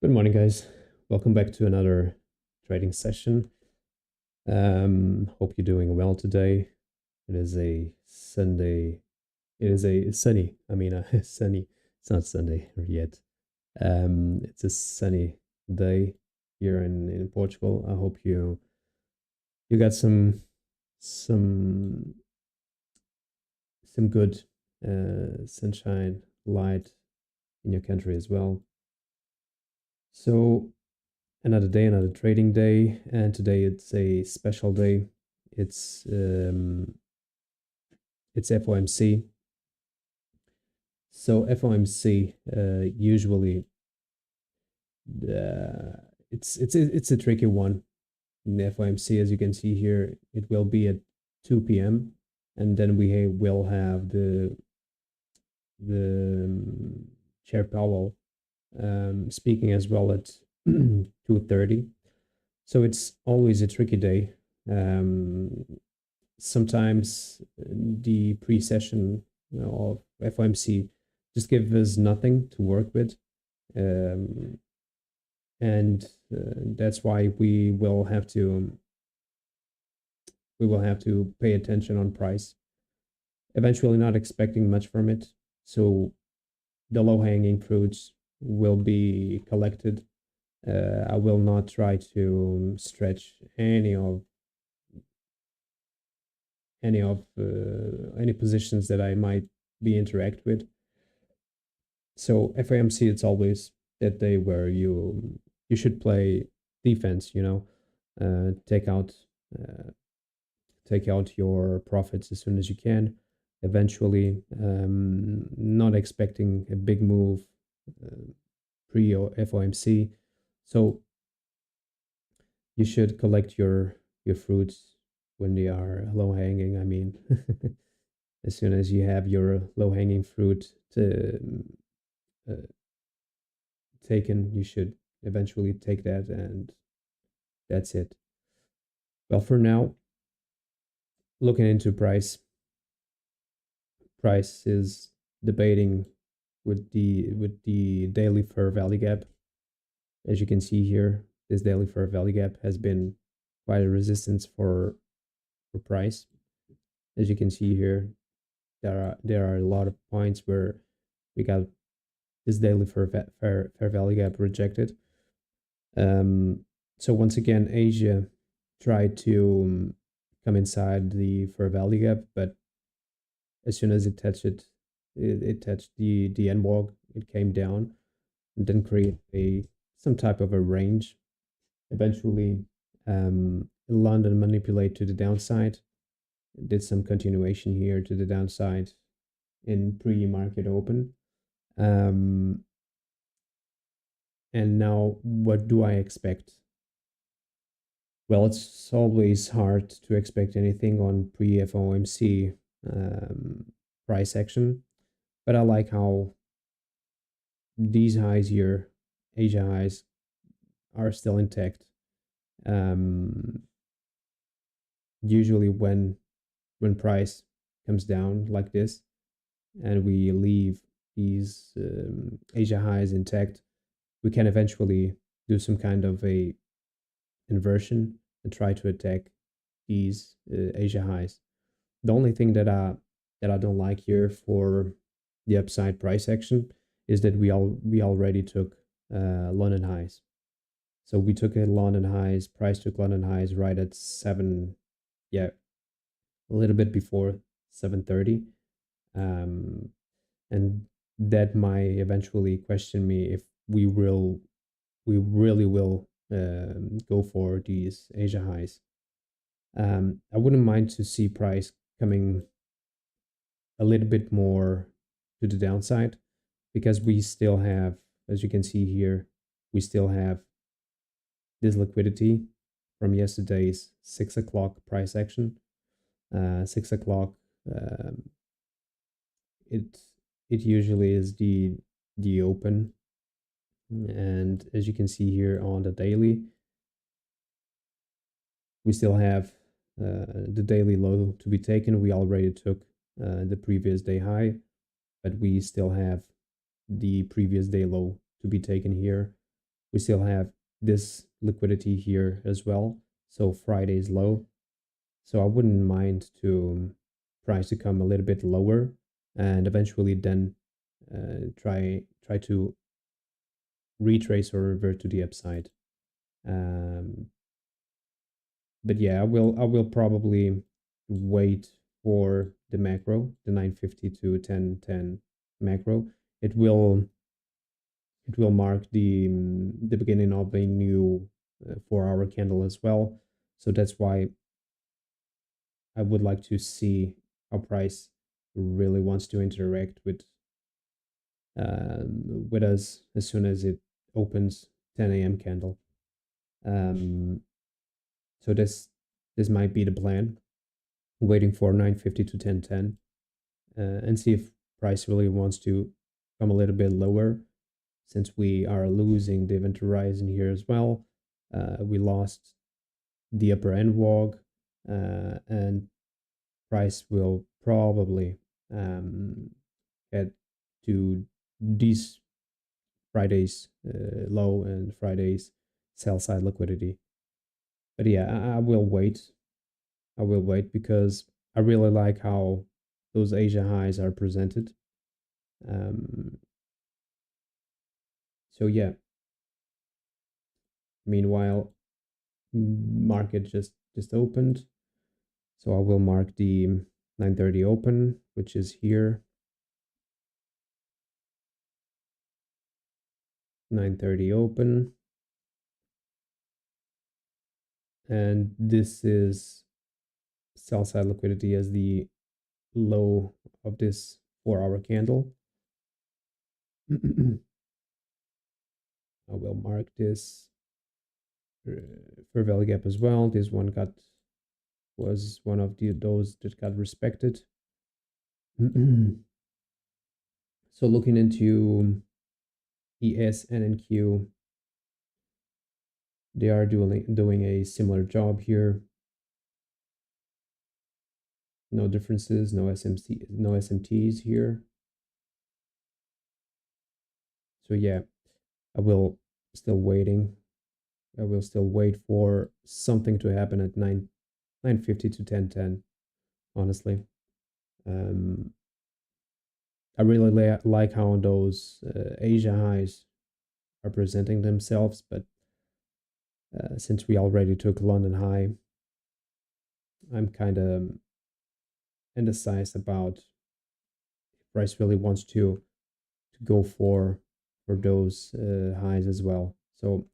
Good morning, guys. Welcome back to another trading session. Hope you're doing well today. It is a Sunday. It is a sunny. Sunny. It's not Sunday yet. It's a sunny day here in Portugal. I hope you got some good sunshine, light in your country as well. So another day, another trading day, and today it's a special day. It's FOMC. So FOMC usually it's a tricky one. In the FOMC, as you can see here, it will be at 2 p.m. and then we will have the Chair Powell speaking as well at 2:30. So it's always a tricky day. Sometimes the pre-session of FOMC just gives us nothing to work with. And that's why we will have to pay attention on price. Eventually not expecting much from it. So the low-hanging fruits will be collected. I will not try to stretch any positions that I might be interact with. So FOMC, it's always that day where you should play defense. Take out your profits as soon as you can. Eventually, not expecting a big move pre or FOMC. So you should collect your fruits when they are low hanging. I mean, as soon as you have your low hanging fruit taken, you should eventually take that, and that's it. Well, for now, looking into price is debating with the daily fair value gap. As you can see here, this daily fair value gap has been quite a resistance for price. As you can see here, there are a lot of points where we got this daily fair value gap rejected. So once again, Asia tried to come inside the fair value gap, but as soon as it touched the NWOG, it came down and then create some type of a range. Eventually, London manipulate to the downside, did some continuation here to the downside in pre-market open. And now what do I expect? Well, it's always hard to expect anything on pre-FOMC price action, but I like how these highs here, Asia highs, are still intact. Usually when price comes down like this and we leave these Asia highs intact, we can eventually do some kind of a inversion and try to attack these Asia highs. The only thing that I don't like here for the upside price action is that we already took London highs. So we took a London highs, price took London highs right at 7, a little bit before 7:30. And that might eventually question me if we really will go for these Asia highs. I wouldn't mind to see price coming a little bit more to the downside, because we still have, as you can see here, we still have this liquidity from yesterday's 6 o'clock price action. 6 o'clock, it usually is the open, and as you can see here on the daily, we still have the daily low to be taken. We already took the previous day high, but we still have the previous day low to be taken here, we still have this liquidity here as well. So Friday's low. So I wouldn't mind to price to come a little bit lower and eventually then try to retrace or revert to the upside. But yeah, I will probably wait for the macro, the 950 to 1010 macro. It will mark the beginning of a new 4-hour candle as well. So that's why I would like to see how price really wants to interact with us as soon as it opens 10 a.m. candle. So this might be the plan. Waiting for 950 to 1010 and see if price really wants to come a little bit lower, since we are losing the event horizon here as well. We lost the upper end walk, and price will probably get to these Friday's low and Friday's sell side liquidity. But yeah, I will wait. I will wait because I really like how those Asia highs are presented. Um, so yeah. Meanwhile, market just opened, so I will mark the 930 open, which is here. 930 open, and this is sell side liquidity as the low of this 4-hour candle. I will mark this for value gap as well. This one was one of those that got respected. So looking into ES and NQ, they are doing a similar job here. No differences, no SMTs here. So yeah, I will still waiting. I will still wait for something to happen at 950 to 1010. Honestly, I really like how those Asia highs are presenting themselves, but since we already took London high, I'm kind of indecisive about if price really wants to go for those highs as well. So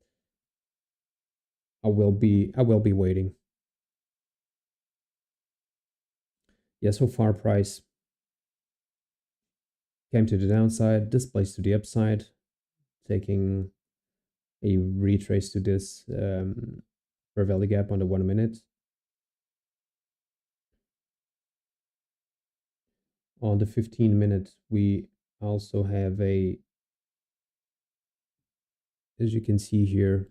I will be waiting. Yeah, so far price came to the downside, displaced to the upside, taking a retrace to this fair value gap on the 1 minute. On the 15-minute, we also have a, as you can see here,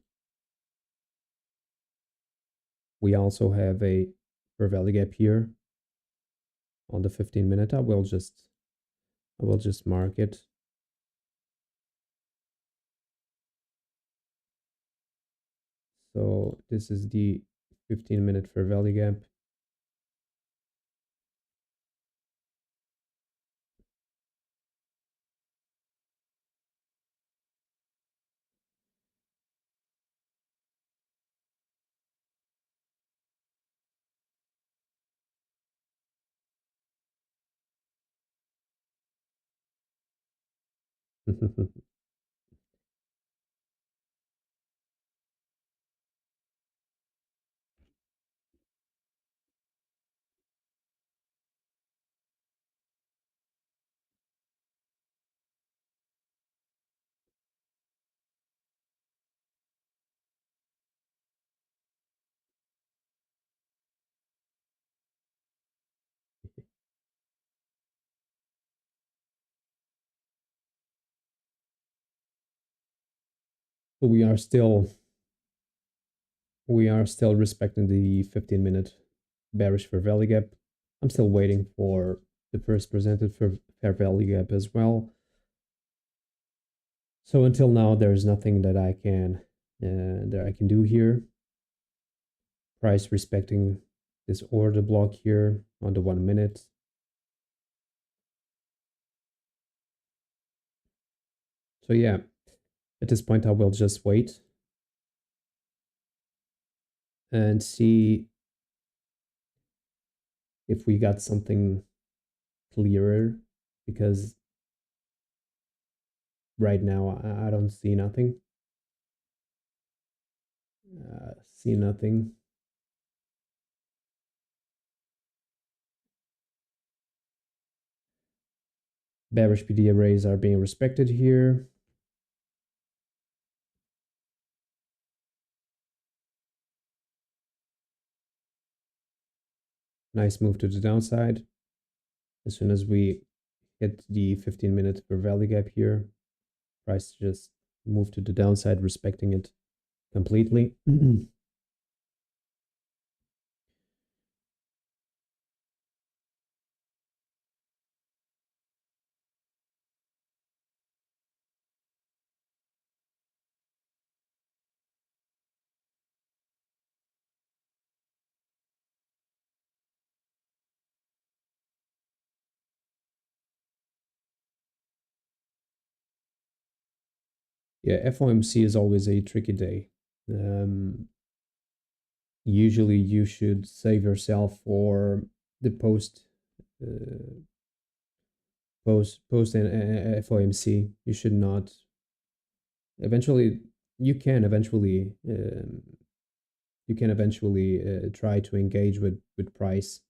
we also have a fair value gap here on the 15-minute. I will just mark it. So this is the 15-minute fair value gap. So we are still respecting the 15-minute bearish fair value gap. I'm still waiting for the first presented fair value gap as well. So until now, there's nothing that I can do here. Price respecting this order block here on the 1 minute. So yeah, at this point, I will just wait and see if we got something clearer, because right now I don't see nothing. See nothing. Bearish PD arrays are being respected here. Nice move to the downside. As soon as we hit the 15-minute per value gap here, price just moved to the downside, respecting it completely. Yeah, FOMC is always a tricky day. Usually you should save yourself for the uh, post and FOMC. You should not. Eventually, you can eventually try to engage with price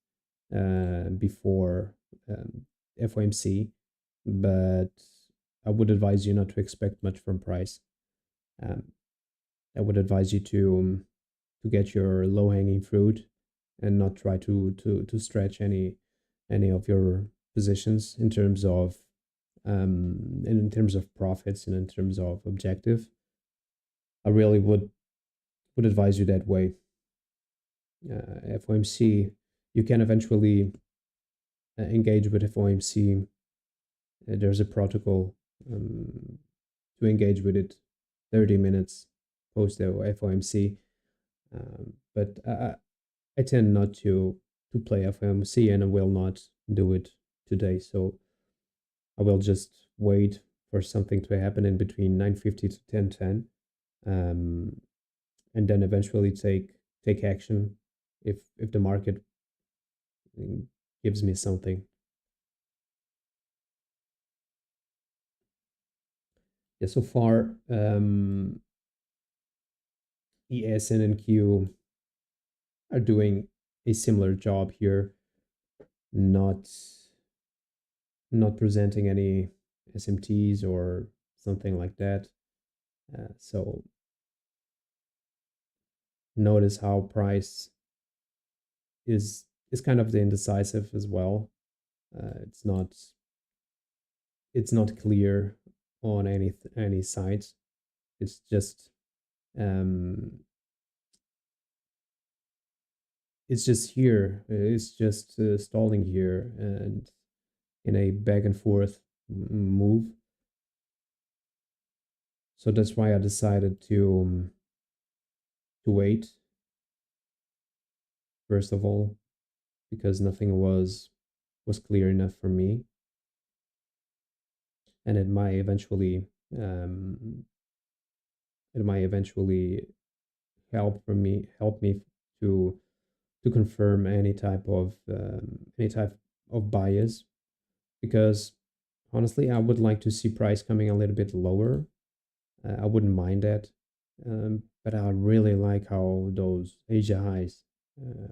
before FOMC, but I would advise you not to expect much from price. Um, I would advise you to get your low hanging fruit and not try to stretch any of your positions in terms of in terms of profits and in terms of objective. I really would advise you that way. FOMC, you can eventually engage with FOMC. There's a protocol to engage with it 30 minutes post FOMC. But I tend not to play FOMC, and I will not do it today. So I will just wait for something to happen in between 9:50 to 10:10, and then eventually take action if the market gives me something. Yeah, so far ES and NQ are doing a similar job here, not presenting any SMTs or something like that. So notice how price is kind of the indecisive as well. It's not clear on any side. It's just um, here. It's just stalling here and in a back and forth move. So that's why I decided to wait. First of all, because nothing was clear enough for me, and um, it might eventually help me to confirm any type of bias, because honestly I would like to see price coming a little bit lower. I wouldn't mind that, but I really like how those Asia highs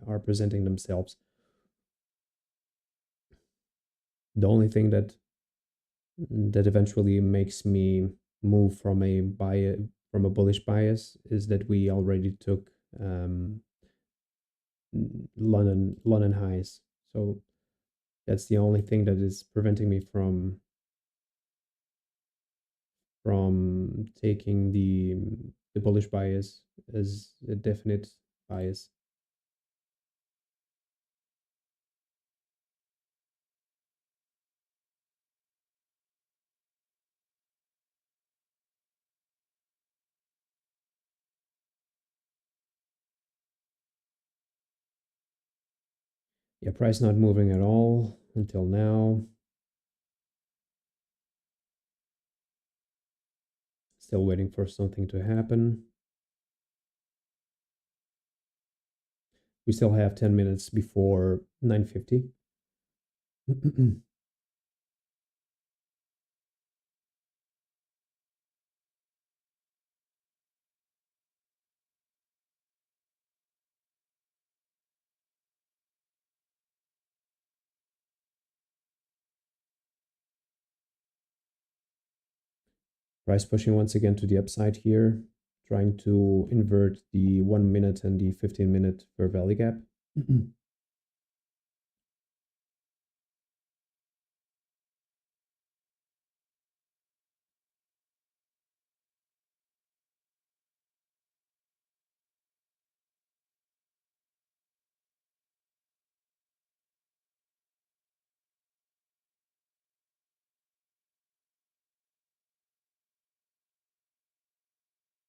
are presenting themselves. The only thing that eventually makes me move from a bullish bias is that we already took London highs. So that's the only thing that is preventing me from taking the bullish bias as a definite bias. Yeah, price not moving at all until now. Still waiting for something to happen. We still have 10 minutes before 9:50. Price pushing once again to the upside here, trying to invert the 1 minute and the 15-minute fair value gap.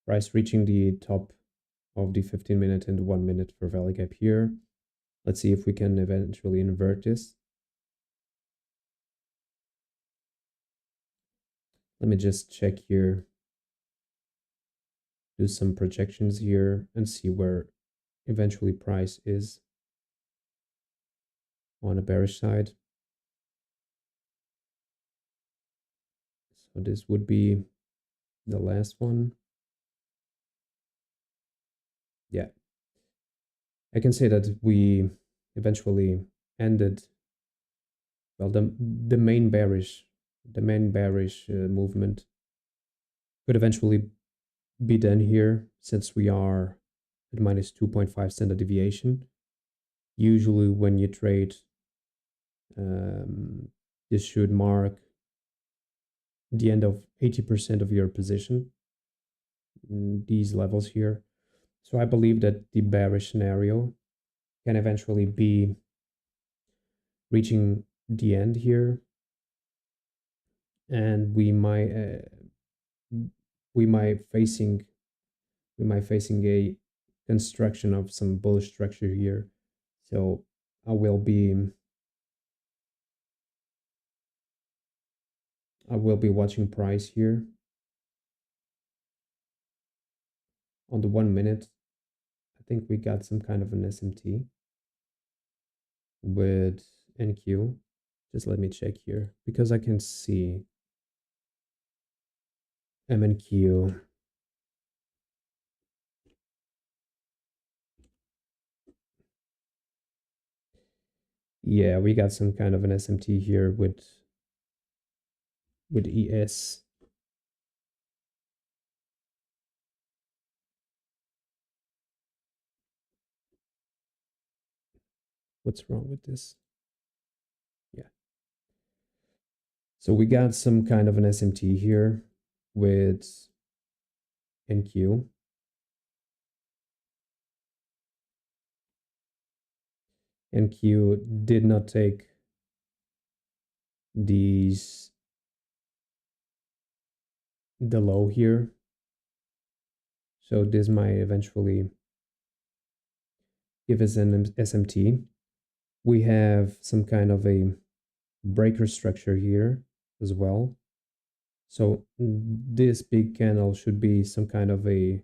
Price reaching the top of the 15-minute and 1 minute fair value gap here. Let's see if we can eventually invert this. Let me just check here, do some projections here and see where eventually price is on a bearish side. So this would be the last one. Yeah, I can say that we eventually ended, well, the main bearish movement could eventually be done here, since we are at minus 2.5 standard deviation. Usually when you trade, this should mark the end of 80% of your position, these levels here. So I believe that the bearish scenario can eventually be reaching the end here, and we might facing a construction of some bullish structure here. So I will be watching price here on the 1 minute. I think we got some kind of an SMT with NQ. Just let me check here, because I can see MNQ. Yeah, we got some kind of an SMT here with ES. What's wrong with this? Yeah. So we got some kind of an SMT here with NQ. NQ did not take the low here. So this might eventually give us an SMT. We have some kind of a breaker structure here as well. So this big candle should be some kind of a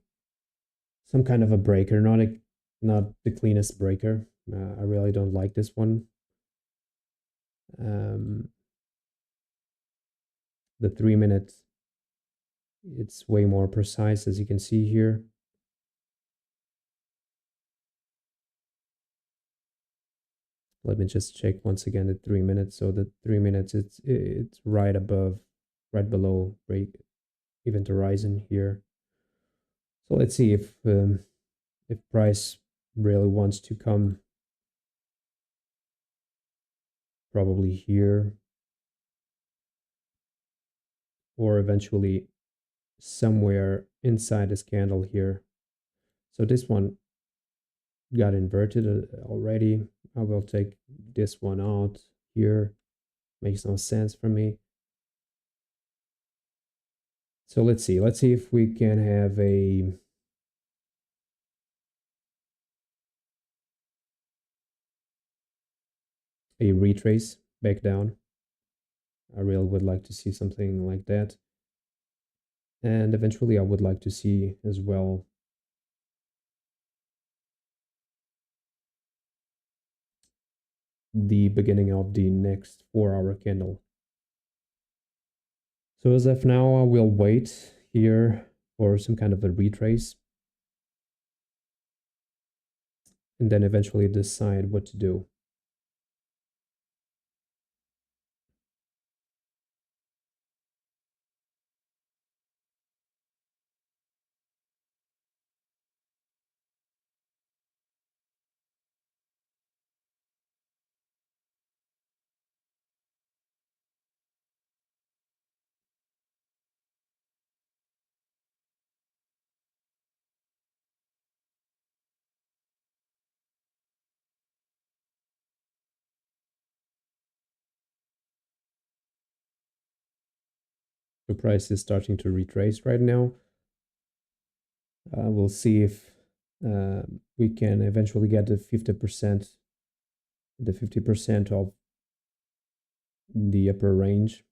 breaker, not the cleanest breaker. I really don't like this one. The 3 minutes, it's way more precise, as you can see here. Let me just check once again the 3 minutes. So the 3 minutes, it's right below break event horizon here. So let's see if price really wants to come, probably here, or eventually somewhere inside this candle here. So this one got inverted already. I will take this one out here. Makes no sense for me. So let's see if we can have a a retrace back down. I really would like to see something like that. And eventually I would like to see as well the beginning of the next 4-hour candle. So as of now, I will wait here for some kind of a retrace and then eventually decide what to do. The price is starting to retrace right now. We'll see if we can eventually get the 50%, the 50% of the upper range.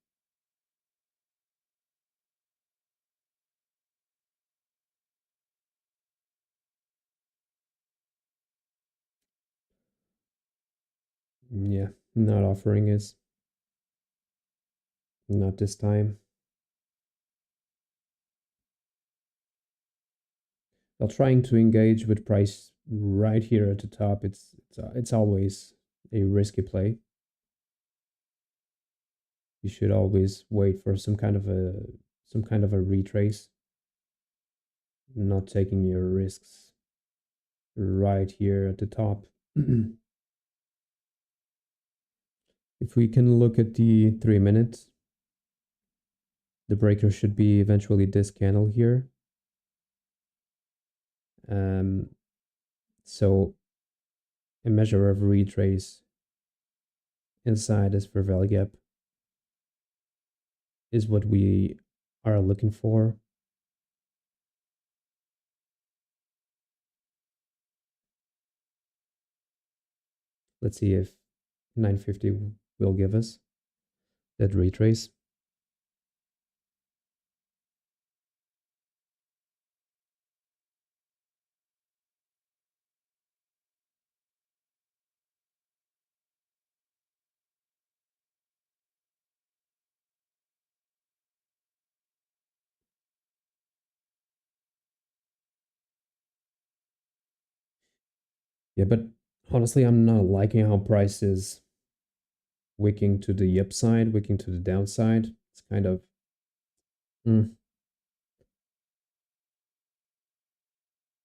Yeah, not offering is not this time. While trying to engage with price right here at the top, it's always a risky play. You should always wait for some kind of a retrace, not taking your risks right here at the top. If we can look at the 3 minutes, the breaker should be eventually this candle here. So a measure of retrace inside this fair value gap is what we are looking for. Let's see if 950 will give us that retrace. Yeah, but honestly, I'm not liking how price is wicking to the upside, wicking to the downside. It's kind of the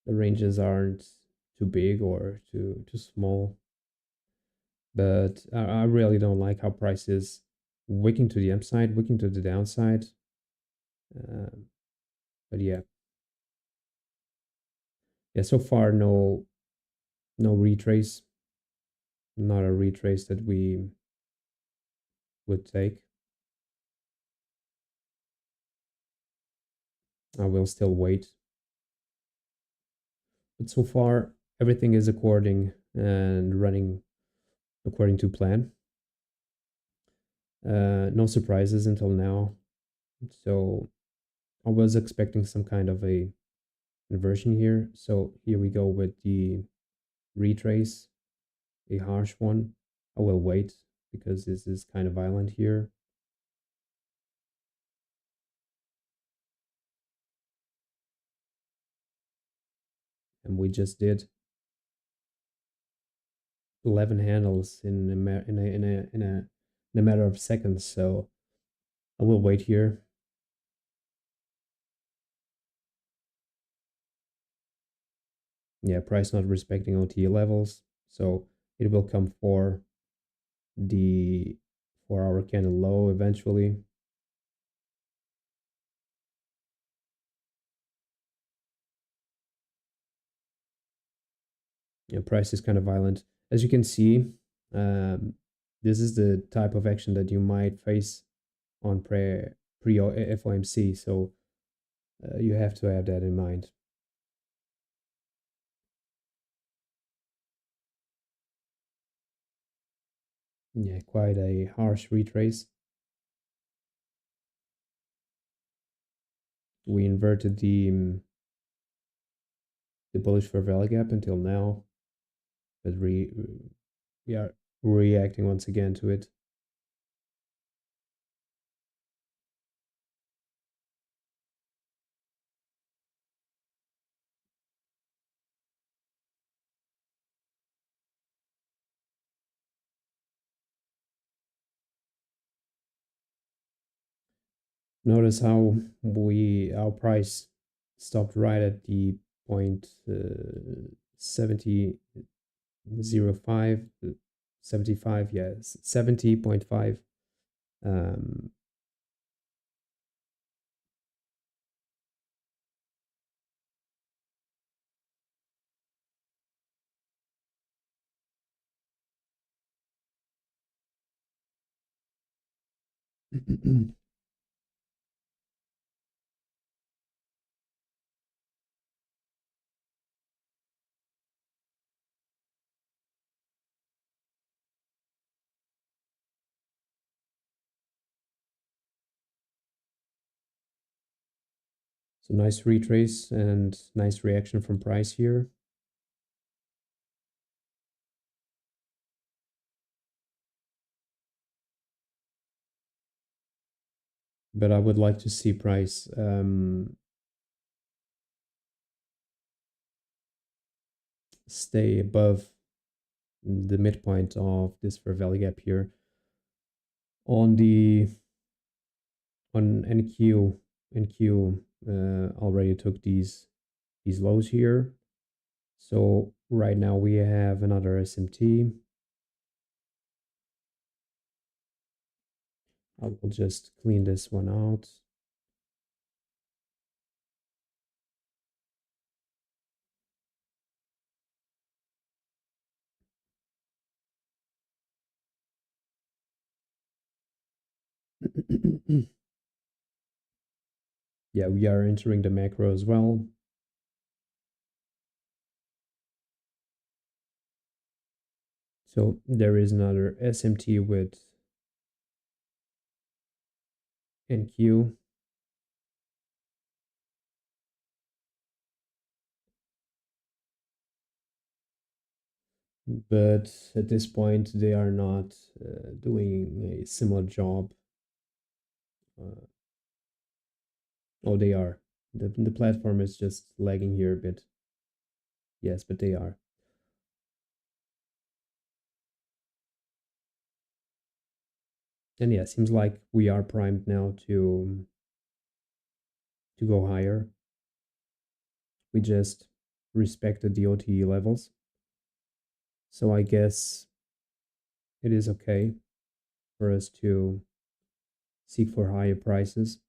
ranges aren't too big or too small. But I really don't like how price is wicking to the upside, wicking to the downside. Um, but yeah. So far, no retrace, not a retrace that we would take. I will still wait. But so far, everything is according and running according to plan. No surprises until now. So I was expecting some kind of a inversion here. So here we go with the retrace, a harsh one. I will wait because this is kind of violent here. And we just did 11 handles in a matter of seconds. So I will wait here. Yeah, price not respecting OT levels. So it will come for the 4-hour candle low eventually. Yeah, price is kind of violent. As you can see, um, this is the type of action that you might face on pre FOMC. So you have to have that in mind. Yeah, quite a harsh retrace. We inverted the bullish fair value gap until now, but we are reacting once again to it. Notice how our price stopped right at the point 70.05, 75, yes, 70.5. Um, so nice retrace and nice reaction from price here. But I would like to see price stay above the midpoint of this fair value gap here. On NQ, NQ already took these lows here. So right now we have another SMT. I will just clean this one out. Yeah, we are entering the macro as well. So there is another SMT with NQ. But at this point, they are not doing a similar job. Oh, they are. The platform is just lagging here a bit. Yes, but they are. And yeah, seems like we are primed now to go higher. We just respected the OTE levels. So I guess it is okay for us to seek for higher prices.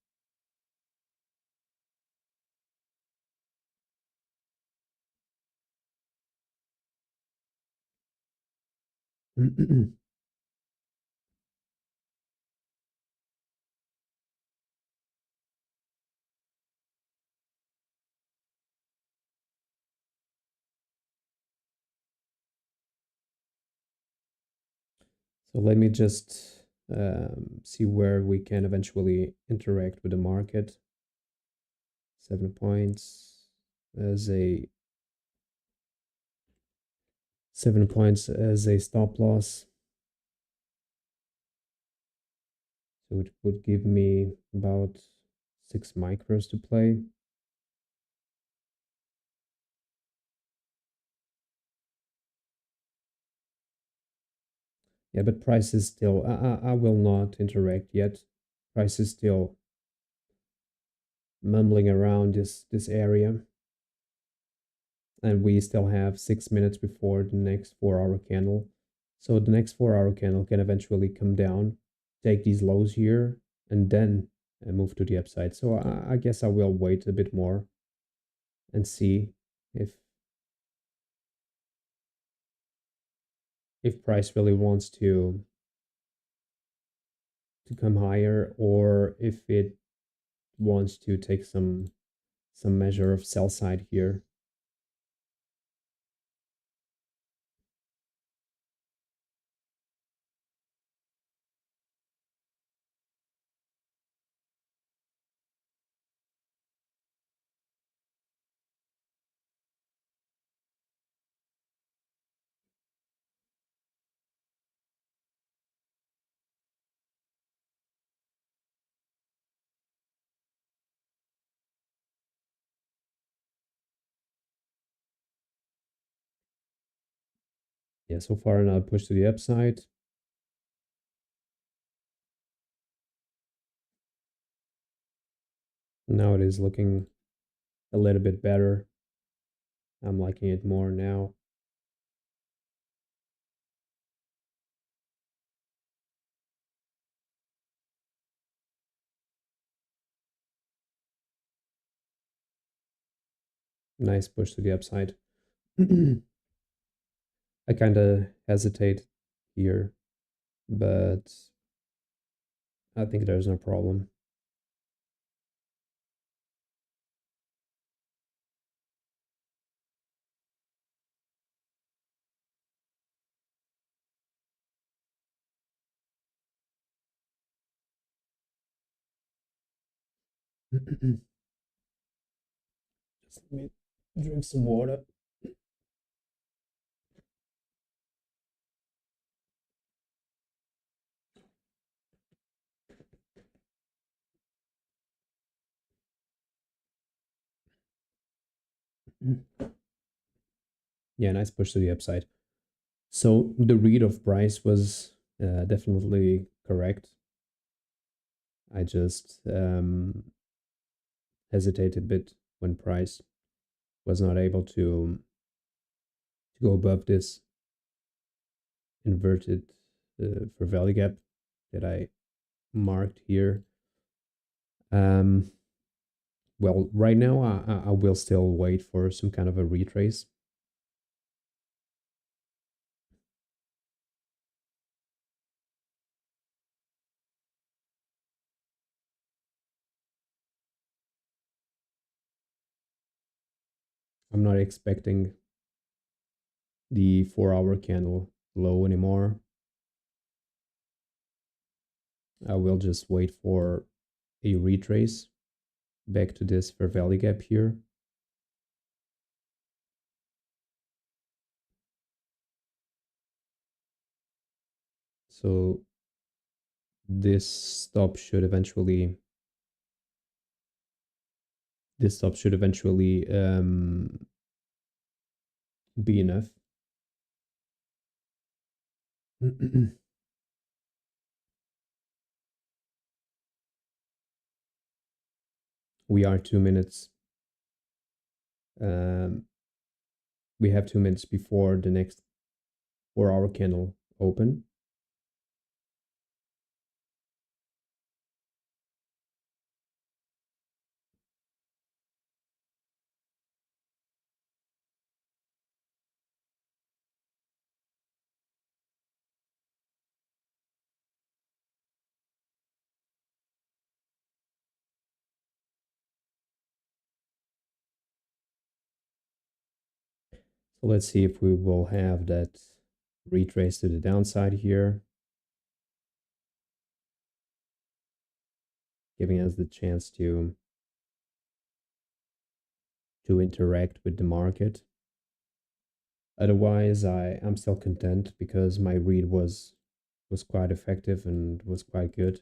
So let me just see where we can eventually interact with the market. 7 points as a 7 points as a stop loss. So it would give me about 6 micros to play. Yeah, but price is still, I will not interact yet. Price is still mumbling around this area. And we still have 6 minutes before the next 4 hour candle. So the next 4 hour candle can eventually come down, take these lows here, and then move to the upside. So I guess I will wait a bit more and see if price really wants to come higher, or if it wants to take some measure of sell side here. Yeah, so far now push to the upside. Now it is looking a little bit better. I'm liking it more now. Nice push to the upside. I kind of hesitate here, but I think there's no problem. Just let me drink some water. Yeah, nice push to the upside. So the read of price was definitely correct. I just hesitated a bit when price was not able to go above this inverted for value gap that I marked here. Well, right now I will still wait for some kind of a retrace. I'm not expecting the 4 hour candle low anymore. I will just wait for a retrace back to this fair value gap here. So this stop should eventually be enough. We are 2 minutes. Um, we have 2 minutes before the next 4 hour candle open. So let's see if we will have that retrace to the downside here, giving us the chance to interact with the market. Otherwise, I'm still content because my read was quite effective and was quite good.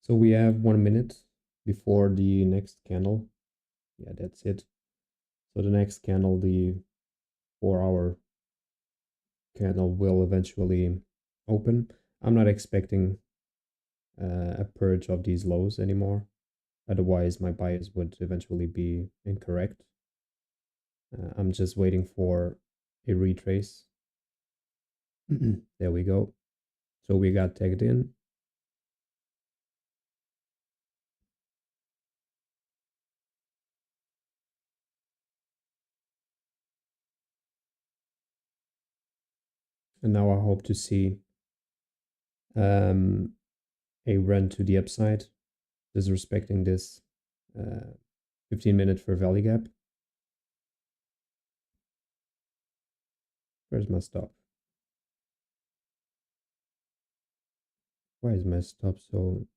So we have 1 minute before the next candle. Yeah, that's it. So the next candle, the 4 hour candle, will eventually open. I'm not expecting a purge of these lows anymore. Otherwise, my bias would eventually be incorrect. I'm just waiting for a retrace. There we go. So we got tagged in. And now I hope to see a run to the upside, disrespecting this 15-minute fair value gap. Where's my stop? Why is my stop so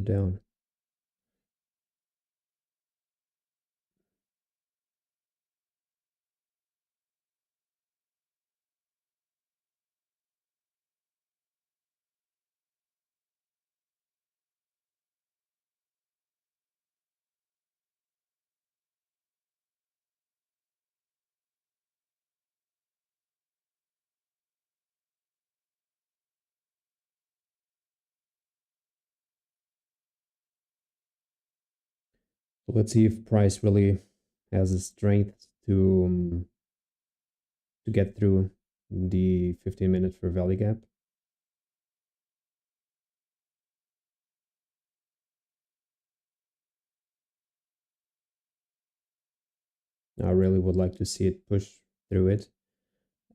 down? So let's see if price really has the strength to get through the 15-minute fair value gap. I really would like to see it push through it.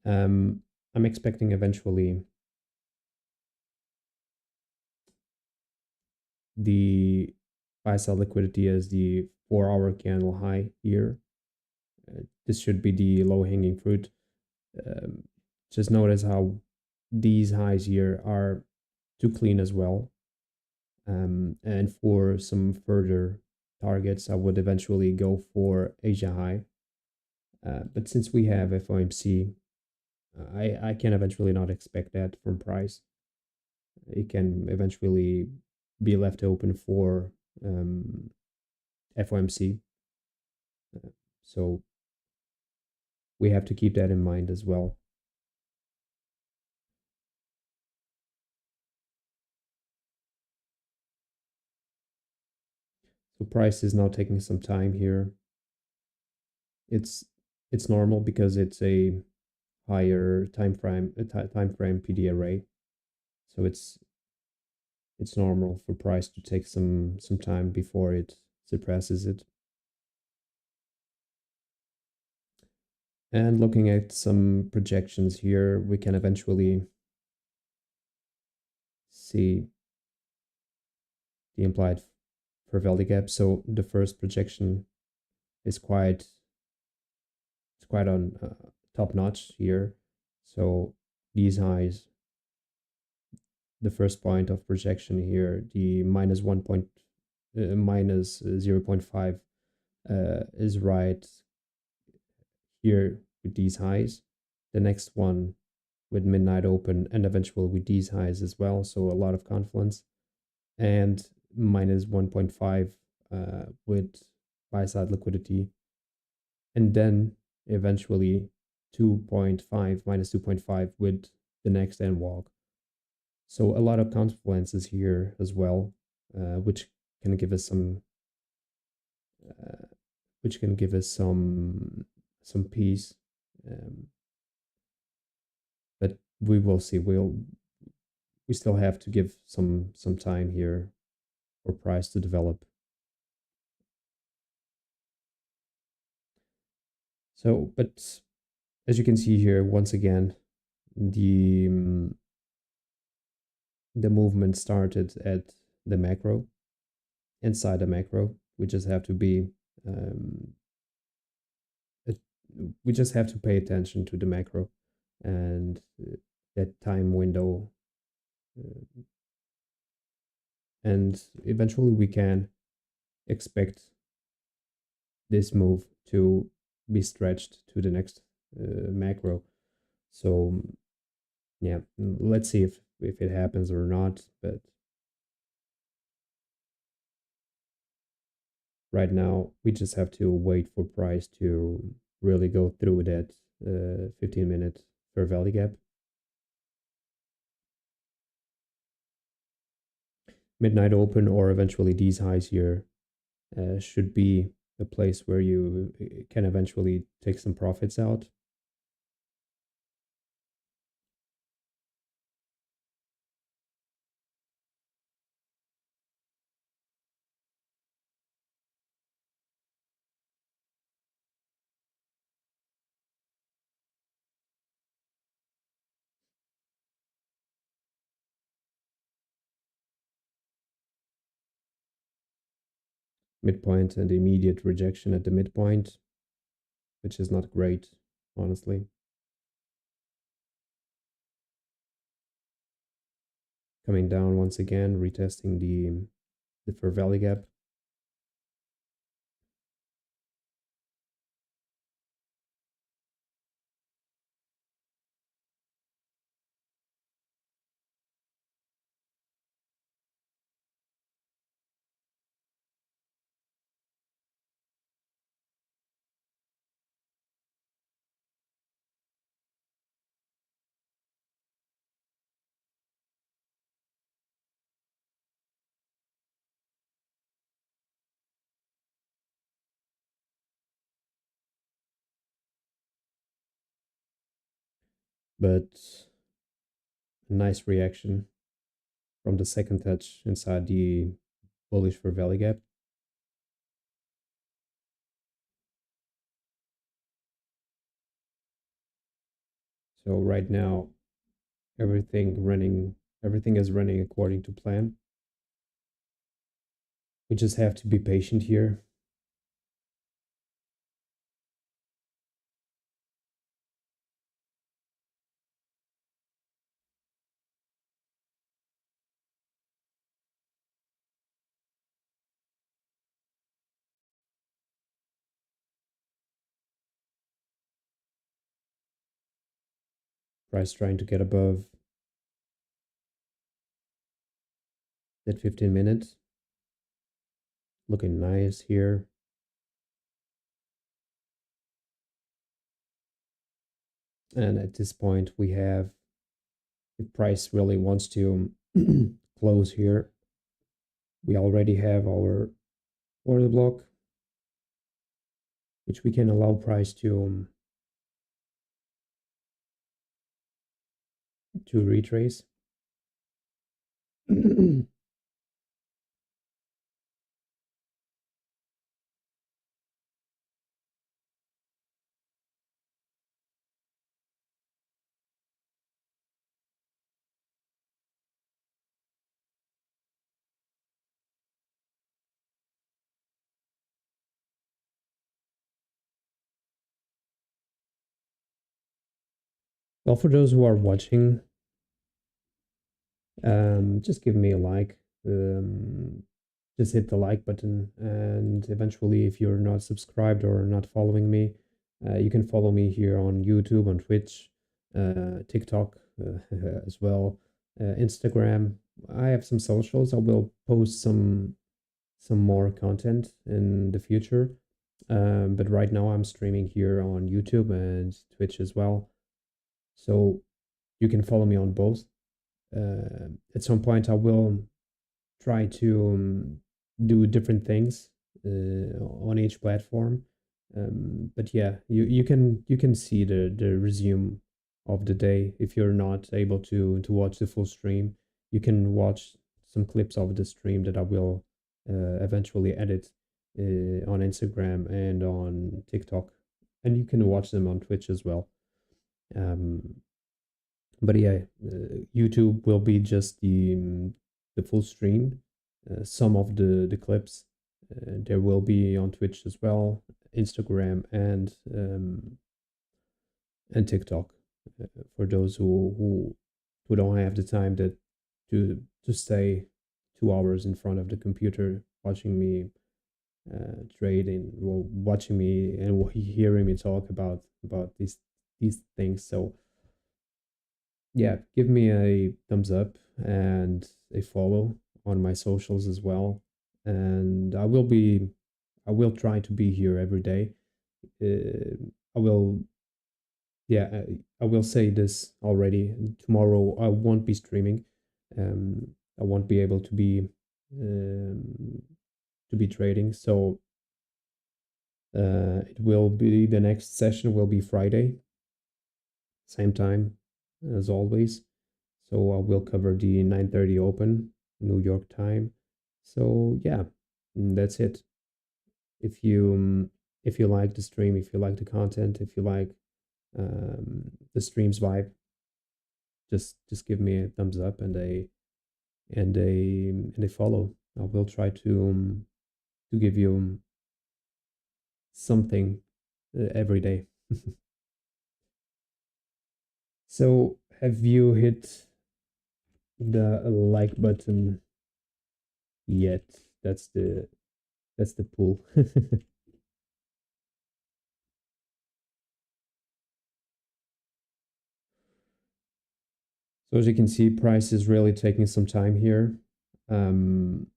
I'm expecting eventually the buy sell liquidity as the 4-hour candle high here. This should be the low hanging fruit. Um, just notice how these highs here are too clean as well. And for some further targets, I would eventually go for Asia high. But since we have FOMC, I can eventually not expect that from price. It can eventually be left open for FOMC. So we have to keep that in mind as well. So price is now taking some time here. It's normal because it's a higher time frame PD array. So it's normal for price to take some time before it suppresses it. And looking at some projections here, we can eventually see the implied fair value gap. So the first projection is quite on top notch here. So these highs, the first point of projection here, the minus 0.5 is right here with these highs. The next one with midnight open and eventually with these highs as well. So a lot of confluence. And minus 1.5 with buy side liquidity. And then eventually 2.5 minus 2.5 with the next end walk. So a lot of confluences here as well, which can give us some uh, peace. Um, but we will see. We still have to give some time here for price to develop. So, but as you can see here, once again, the the movement started at the macro. Inside the macro, we just have to be um, we just have to pay attention to the macro and that time window, uh, and eventually we can expect this move to be stretched to the next macro. So yeah, let's see if it happens or not. But right now, we just have to wait for price to really go through that 15-minute fair value gap. Midnight open or eventually these highs here should be a place where you can eventually take some profits out. midpoint and immediate rejection at the midpoint, which is not great, honestly. Coming down once again, retesting the fair value gap. But a nice reaction from the second touch inside the bullish fair value gap. So right now, everything is running according to plan. We just have to be patient here. Price trying to get above that 15 minutes. Looking nice here. And at this point, we have, if price really wants to close here, we already have our order block, which we can allow price to retrace. Well, for those who are watching, just give me a like. Just hit the like button, and eventually, if you're not subscribed or not following me, you can follow me here on YouTube, on Twitch, TikTok as well, Instagram. I have some socials. I will post some more content in the future. But right now I'm streaming here on YouTube and Twitch as well. So you can follow me on both. At some point, I will try to do different things on each platform. But yeah, you can see the resume of the day if you're not able to watch the full stream. You can watch some clips of the stream that I will eventually edit on Instagram and on TikTok, and you can watch them on Twitch as well. Um, but yeah, YouTube will be just the full stream. Some of the clips there will be on Twitch as well, Instagram, and TikTok. For those who don't have the time that to stay 2 hours in front of the computer watching me trading, or watching me and hearing me talk about these things. So yeah, give me a thumbs up and a follow on my socials as well. And I will try to be here every day. I will, yeah, I will say this already. Tomorrow I won't be streaming. I won't be able um, to be trading. So it will be the next session will be Friday, same time as always. So I will cover the 9:30 open New York time. So yeah, that's it. If you like the stream, if you like the content, if you like the stream's vibe, just give me a thumbs up and a follow. I will try to give you something every day. So have you hit the like button yet? That's the pull. So as you can see, price is really taking some time here. Um,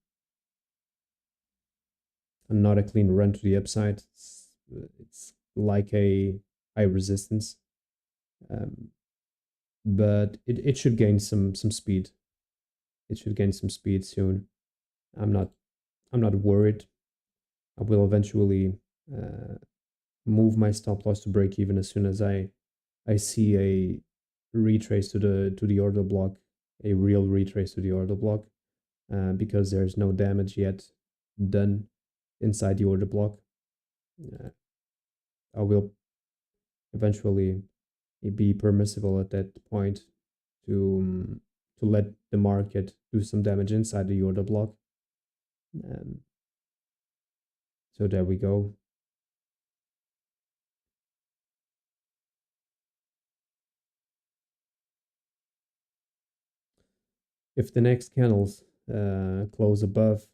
and not a clean run to the upside. It's like a high resistance, um, but it should gain some speed. It should gain some speed soon. I'm not I'm not worried. I will eventually uh, move my stop loss to break even as soon as I see a retrace to the order block, a real retrace to the order block, because there's no damage yet done inside the order block. Uh, I will eventually be permissible at that point to let the market do some damage inside the order block. Um, so there we go. If the next candles close above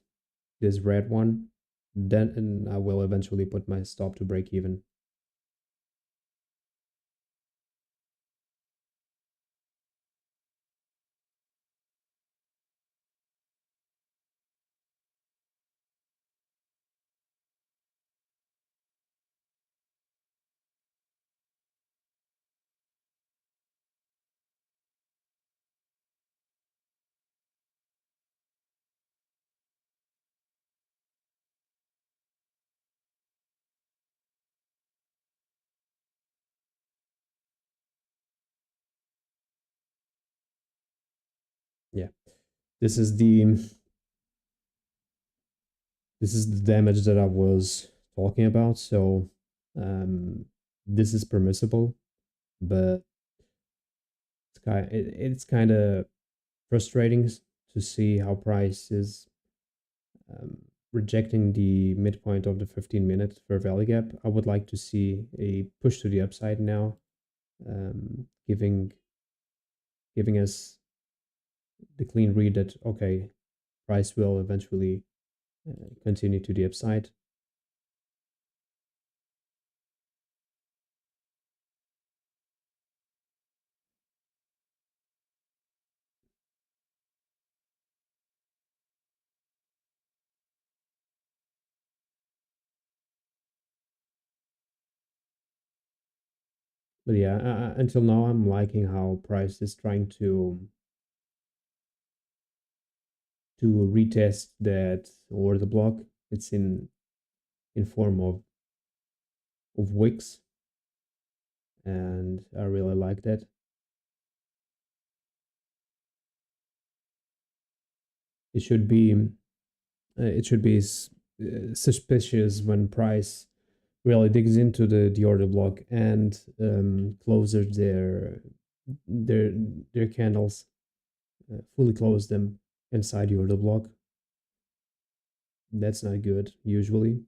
this red one, then I will eventually put my stop to break even. Yeah, this is the this is the damage that I was talking about. So um, this is permissible, but it's kind of frustrating to see how price is um, rejecting the midpoint of the 15-minute fair value gap. I would like to see a push to the upside now, giving us the clean read that okay, price will eventually continue to the upside. But yeah, until now, I'm liking how price is trying to retest that order block. It's in form of wicks, and I really like that. It should be suspicious when price really digs into the order block and closes their their candles, fully close them inside the order block. That's not good usually.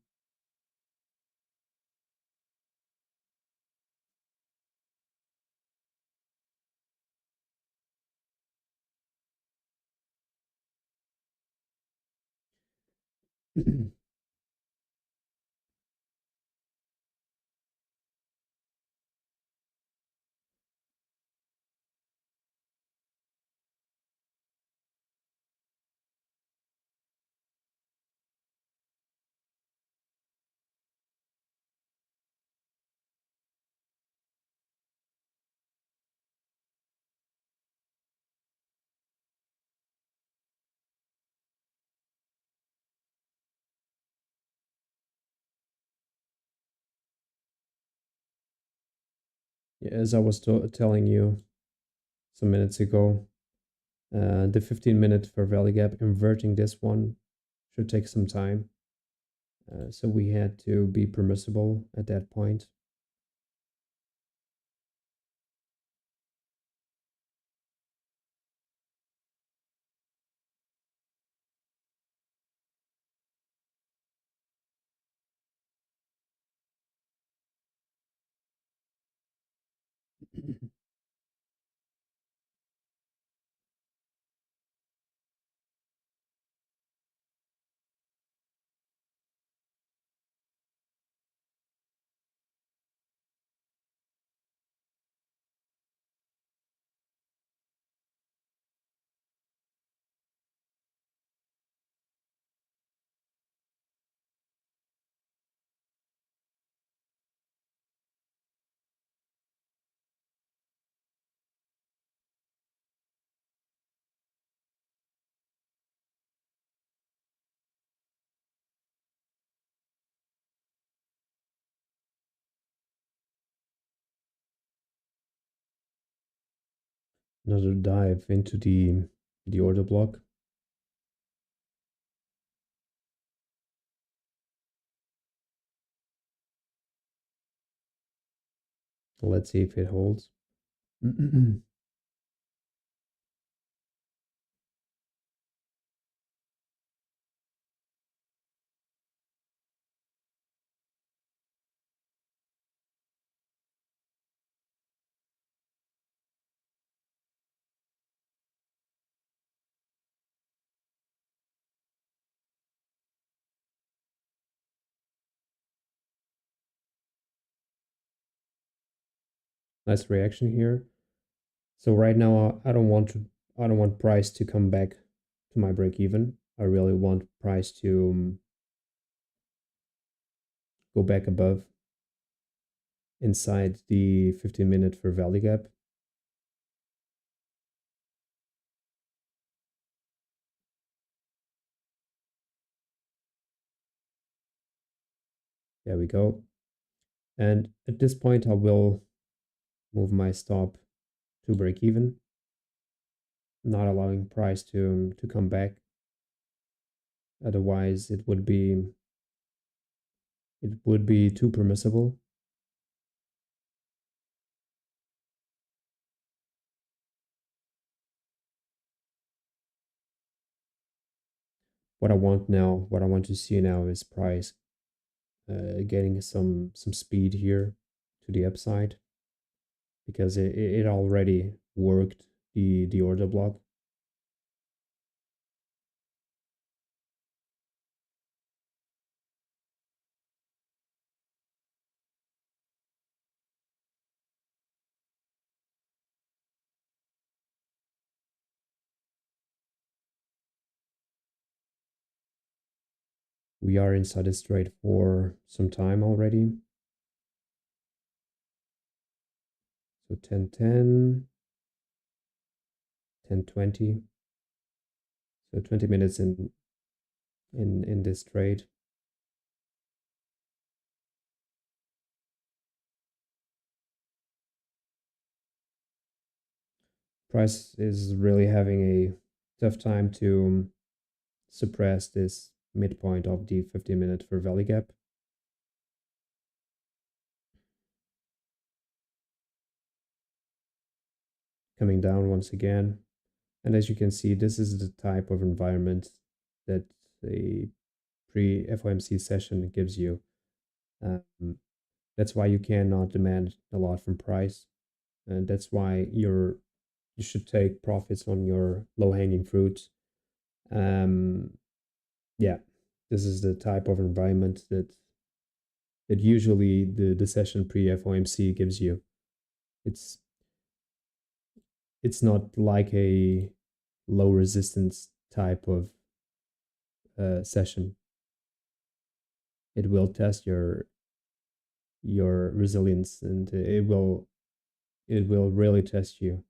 As I was telling you some minutes ago, the 15-minute fair value gap, inverting this one should take some time. So we had to be permissible at that point. another dive into the order block. Let's see if it holds. Nice reaction here. So right now I don't want price to come back to my break even. I really want price to go back above inside the 15-minute fair value gap. There we go. And at this point, I will move my stop to break even, not allowing price to come back. Otherwise, it would be too permissible. What I want to see now is price getting some speed here to the upside, because it already worked the order block. We are inside this trade for some time already. So 10:10, 10:20. So 20 minutes in this trade. Price is really having a tough time to suppress this midpoint of the 15-minute fair value gap. Coming down once again. And as you can see, this is the type of environment that a pre-FOMC session gives you. That's why you cannot demand a lot from price. And that's why you should take profits on your low-hanging fruits. Yeah, this is the type of environment that usually the session pre-FOMC gives you. It's it's not like a low resistance type of session. It will test your resilience, and it will really test you.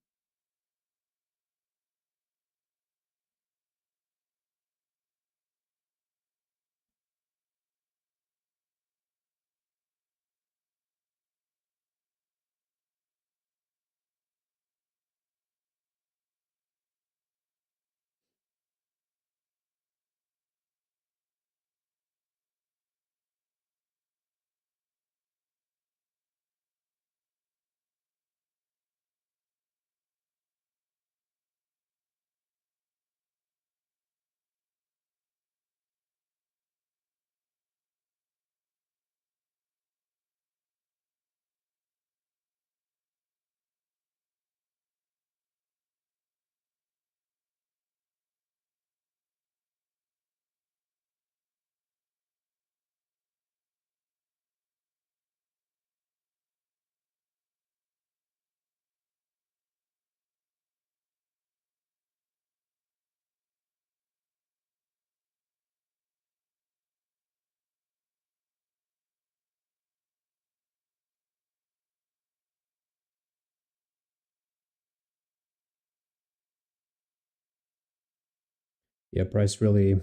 Yeah, price really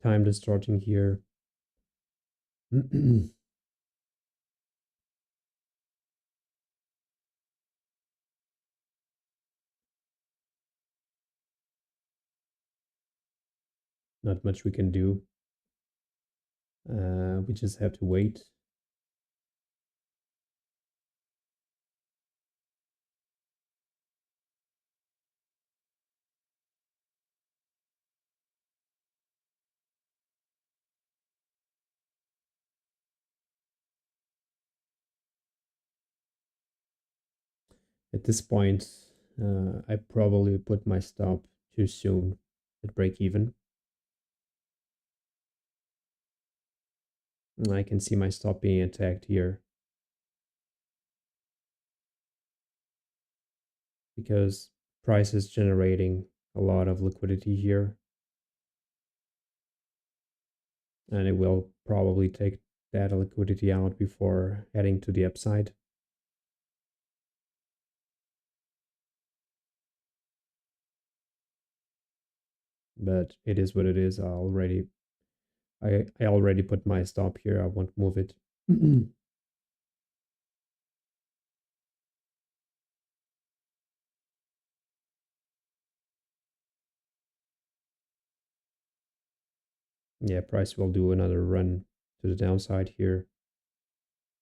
time distorting here. not much we can do. We just have to wait. At this point, I probably put my stop too soon at break even. I can see my stop being attacked here because price is generating a lot of liquidity here, and it will probably take that liquidity out before heading to the upside. But it is what it is. I already put my stop here. I won't move it. Yeah, price will do another run to the downside here.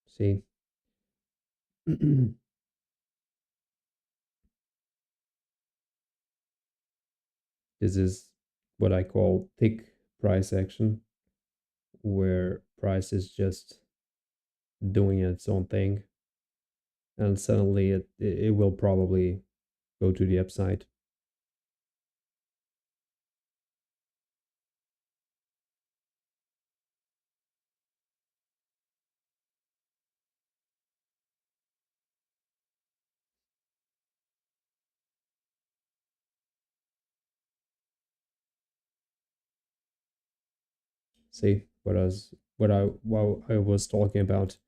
See? This is what I call thick price action, where price is just doing its own thing, and suddenly it will probably go to the upside. See what I was talking about.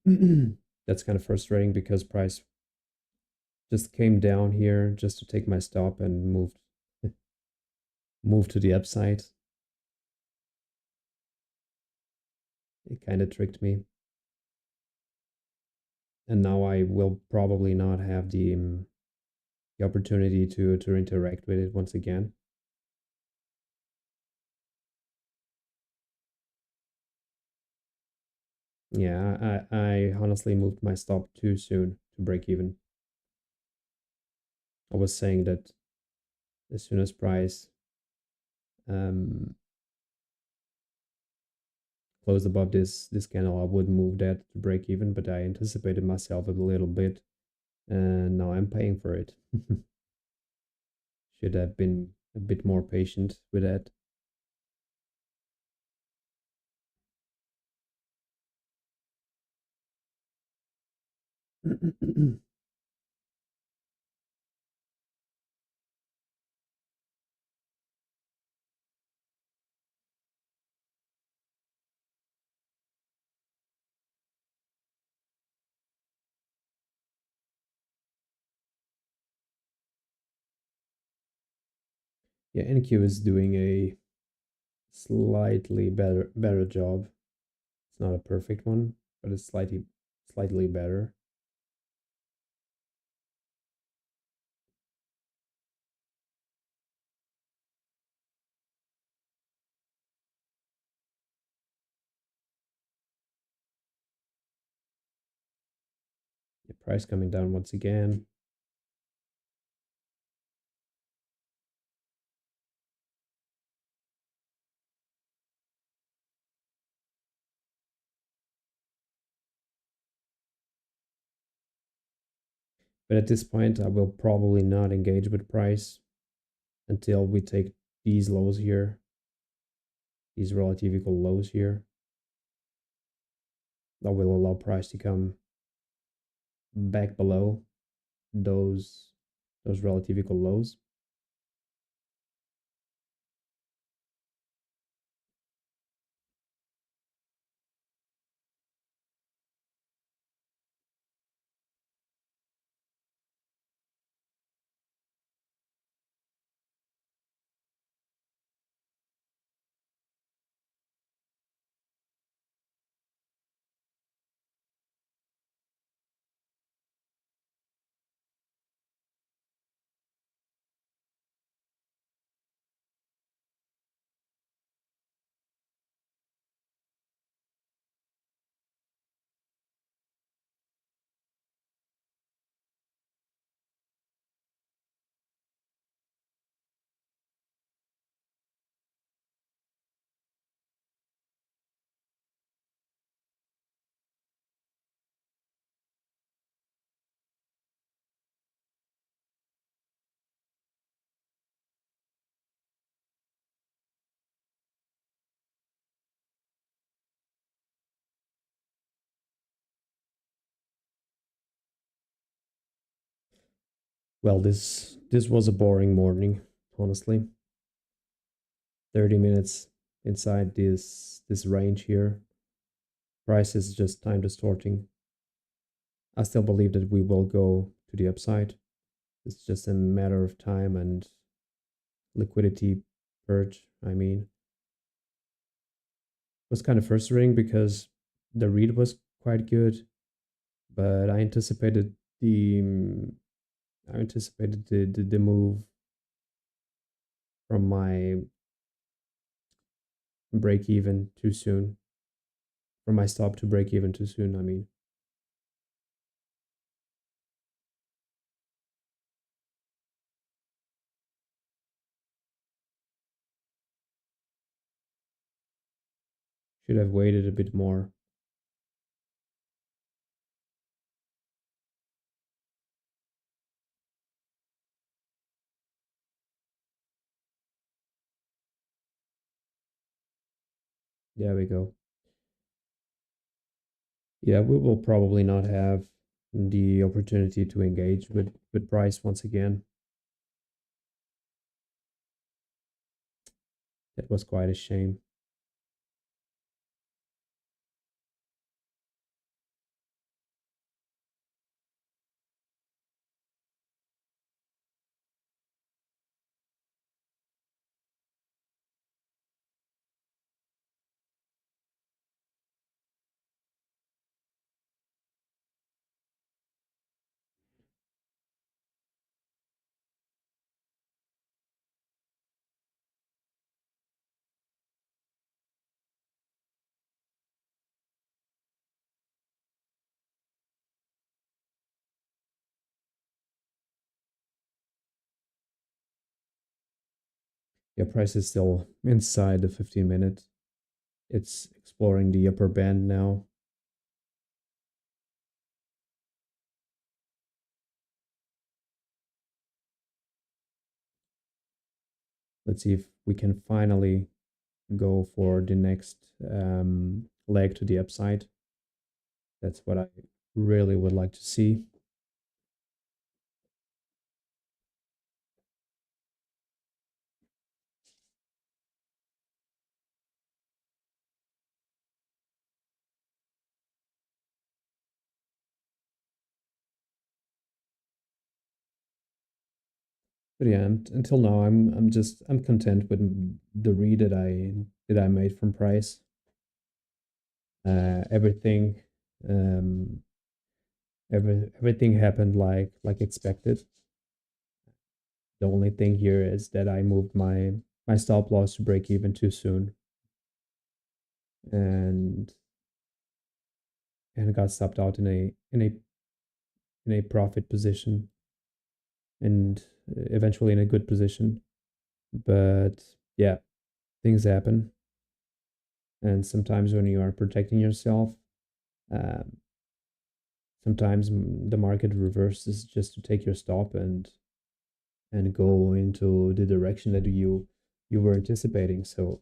That's kind of frustrating because price just came down here just to take my stop and moved to the upside. It kind of tricked me. And now I will probably not have the opportunity to interact with it once again. Yeah, I honestly moved my stop too soon to break even. I was saying that as soon as price um, closed above this candle, I would move that to break even, but I anticipated myself a little bit, and now I'm paying for it. Should have been a bit more patient with that. Yeah, NQ is doing a slightly better job. It's not a perfect one, but it's slightly better. The price coming down once again. But at this point, I will probably not engage with price until we take these lows here, these relative equal lows here. That will allow price to come back below those relative equal lows. Well, this was a boring morning, honestly. 30 minutes inside this range here. Price is just time distorting. I still believe that we will go to the upside. It's just a matter of time and liquidity purge. I mean, it was kind of frustrating because the read was quite good, but I anticipated the move from my break even too soon, from my stop to break even too soon. I mean, should have waited a bit more. There we go. Yeah, we will probably not have the opportunity to engage with price once again. That was quite a shame. Yeah, price is still inside the 15 minute. It's exploring the upper band now. Let's see if we can finally go for the next leg to the upside. That's what I really would like to see. But yeah, until now, I'm content with the read that I made from price. Everything, um, everything happened like expected. The only thing here is that I moved my stop loss to break even too soon, and got stopped out in a profit position, and eventually in a good position. But yeah, things happen, and sometimes when you are protecting yourself, um, sometimes the market reverses just to take your stop and go into the direction that you were anticipating. So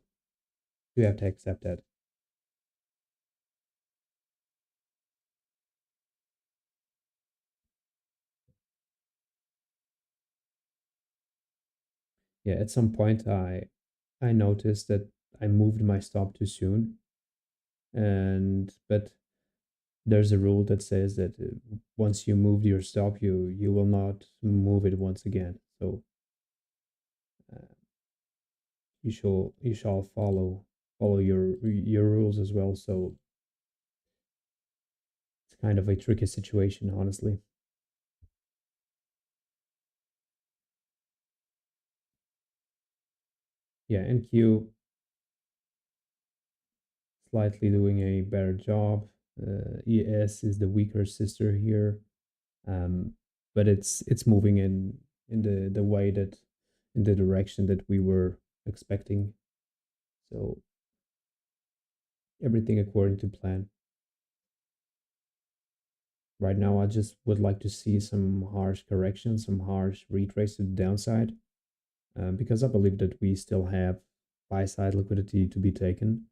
you have to accept that. Yeah, at some point I noticed that I moved my stop too soon, and but there's a rule that says that once you move your stop, you will not move it once again. So uh, you shall follow your rules as well. So it's kind of a tricky situation, honestly. Yeah, NQ slightly doing a better job. ES is the weaker sister here, um, but it's moving in the way that in the direction that we were expecting. So everything according to plan. Right now, I just would like to see some harsh corrections, some harsh retrace to the downside, because I believe that we still have buy side liquidity to be taken.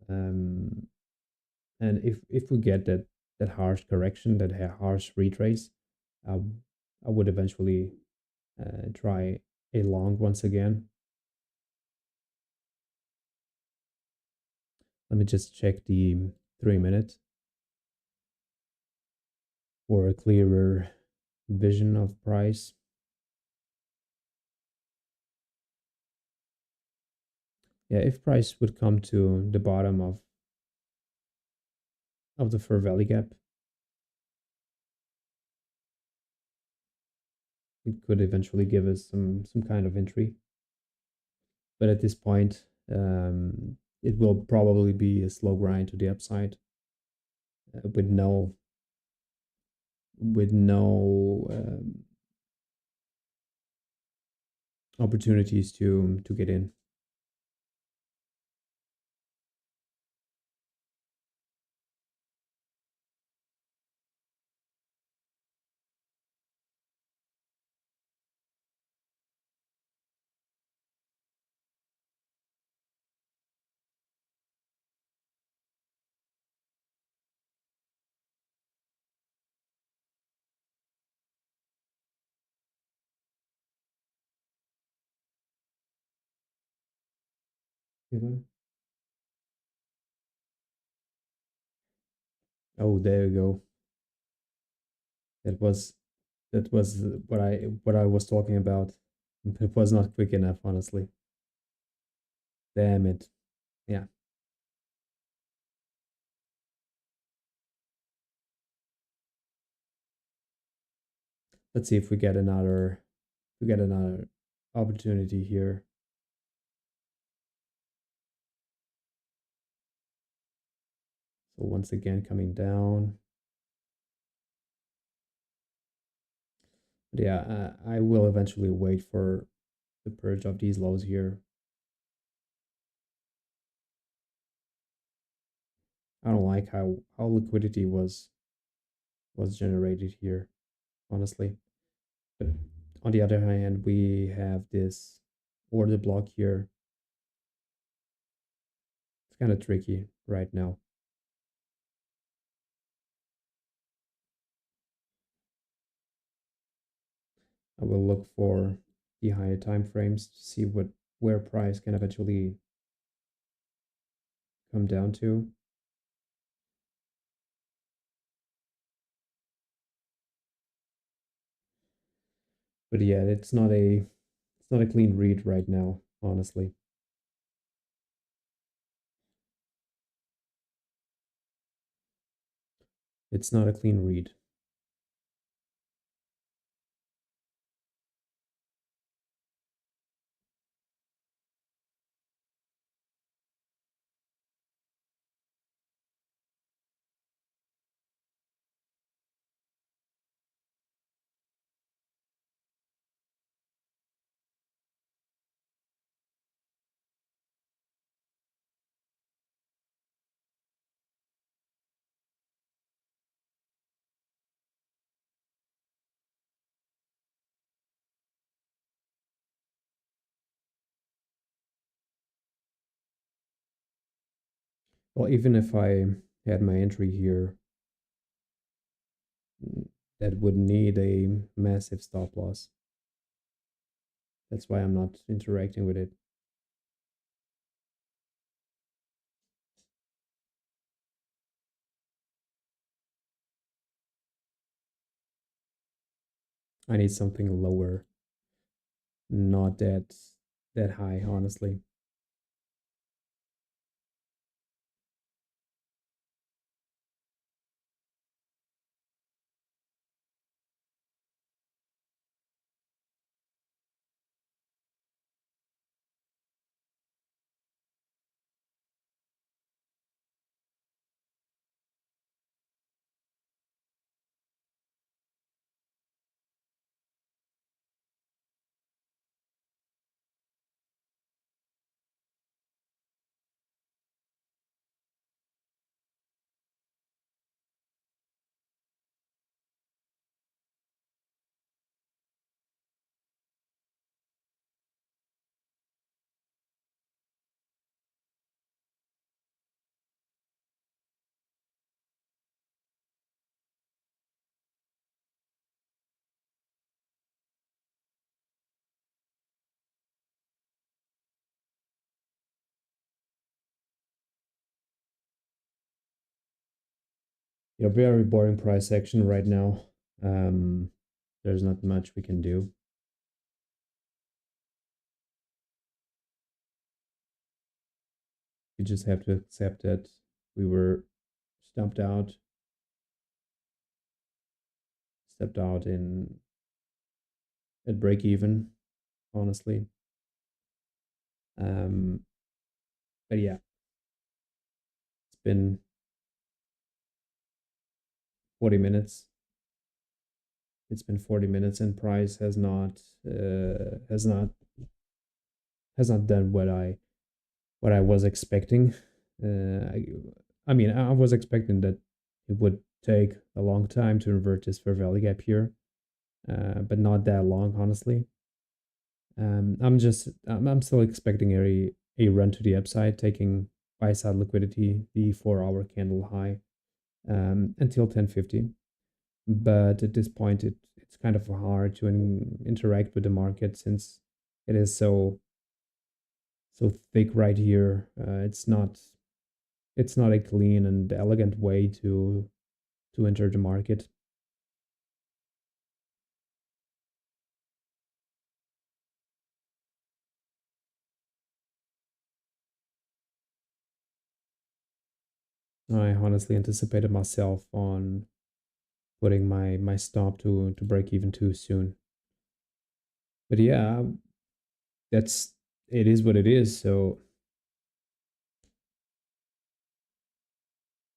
Um, and if we get that harsh correction, that harsh retrace, uh, I would eventually try a long once again. Let me just check the 3 minute for a clearer vision of price. Yeah, if price would come to the bottom of the fair value gap, it could eventually give us some kind of entry. But at this point, it will probably be a slow grind to the upside with no opportunities to get in. Oh, there you go. That was what I was talking about. It was not quick enough, honestly. Damn it. Yeah. Let's see if we get another opportunity here. So once again coming down. But yeah, I will eventually wait for the purge of these lows here. I don't like how liquidity was generated here, honestly. But on the other hand, we have this order block here. It's kind of tricky right now. I will look for the higher time frames to see where price can eventually come down to. But yeah, it's not a clean read right now, honestly. It's not a clean read. Well, even if I had my entry here, that would need a massive stop loss. That's why I'm not interacting with it. I need something lower, not that high, honestly. Yeah, very boring price action right now. Um, there's not much we can do. You just have to accept that we were stumped out, stepped out in at break even, honestly. Um, but yeah, it's been 40 minutes. It's been 40 minutes and price has not done what I was expecting. I mean, I was expecting that it would take a long time to invert this fair value gap here, but not that long, honestly. I'm still expecting a run to the upside, taking buy side liquidity, the 4 hour candle high, until 1050. But at this point, it's kind of hard to interact with the market since it is so thick right here. It's not a clean and elegant way to enter the market. I honestly anticipated myself on putting my stop to break even too soon. But yeah, that's it is what it is. So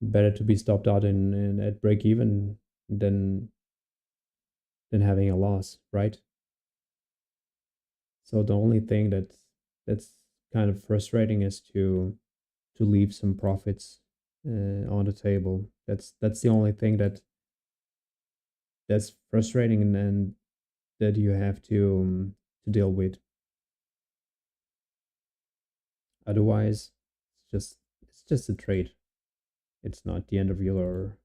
better to be stopped out in at break even than than having a loss, right? So the only thing that's kind of frustrating is to leave some profits on the table. That's the only thing that's frustrating and that you have to deal with. Otherwise, it's just a trade. It's not the end of your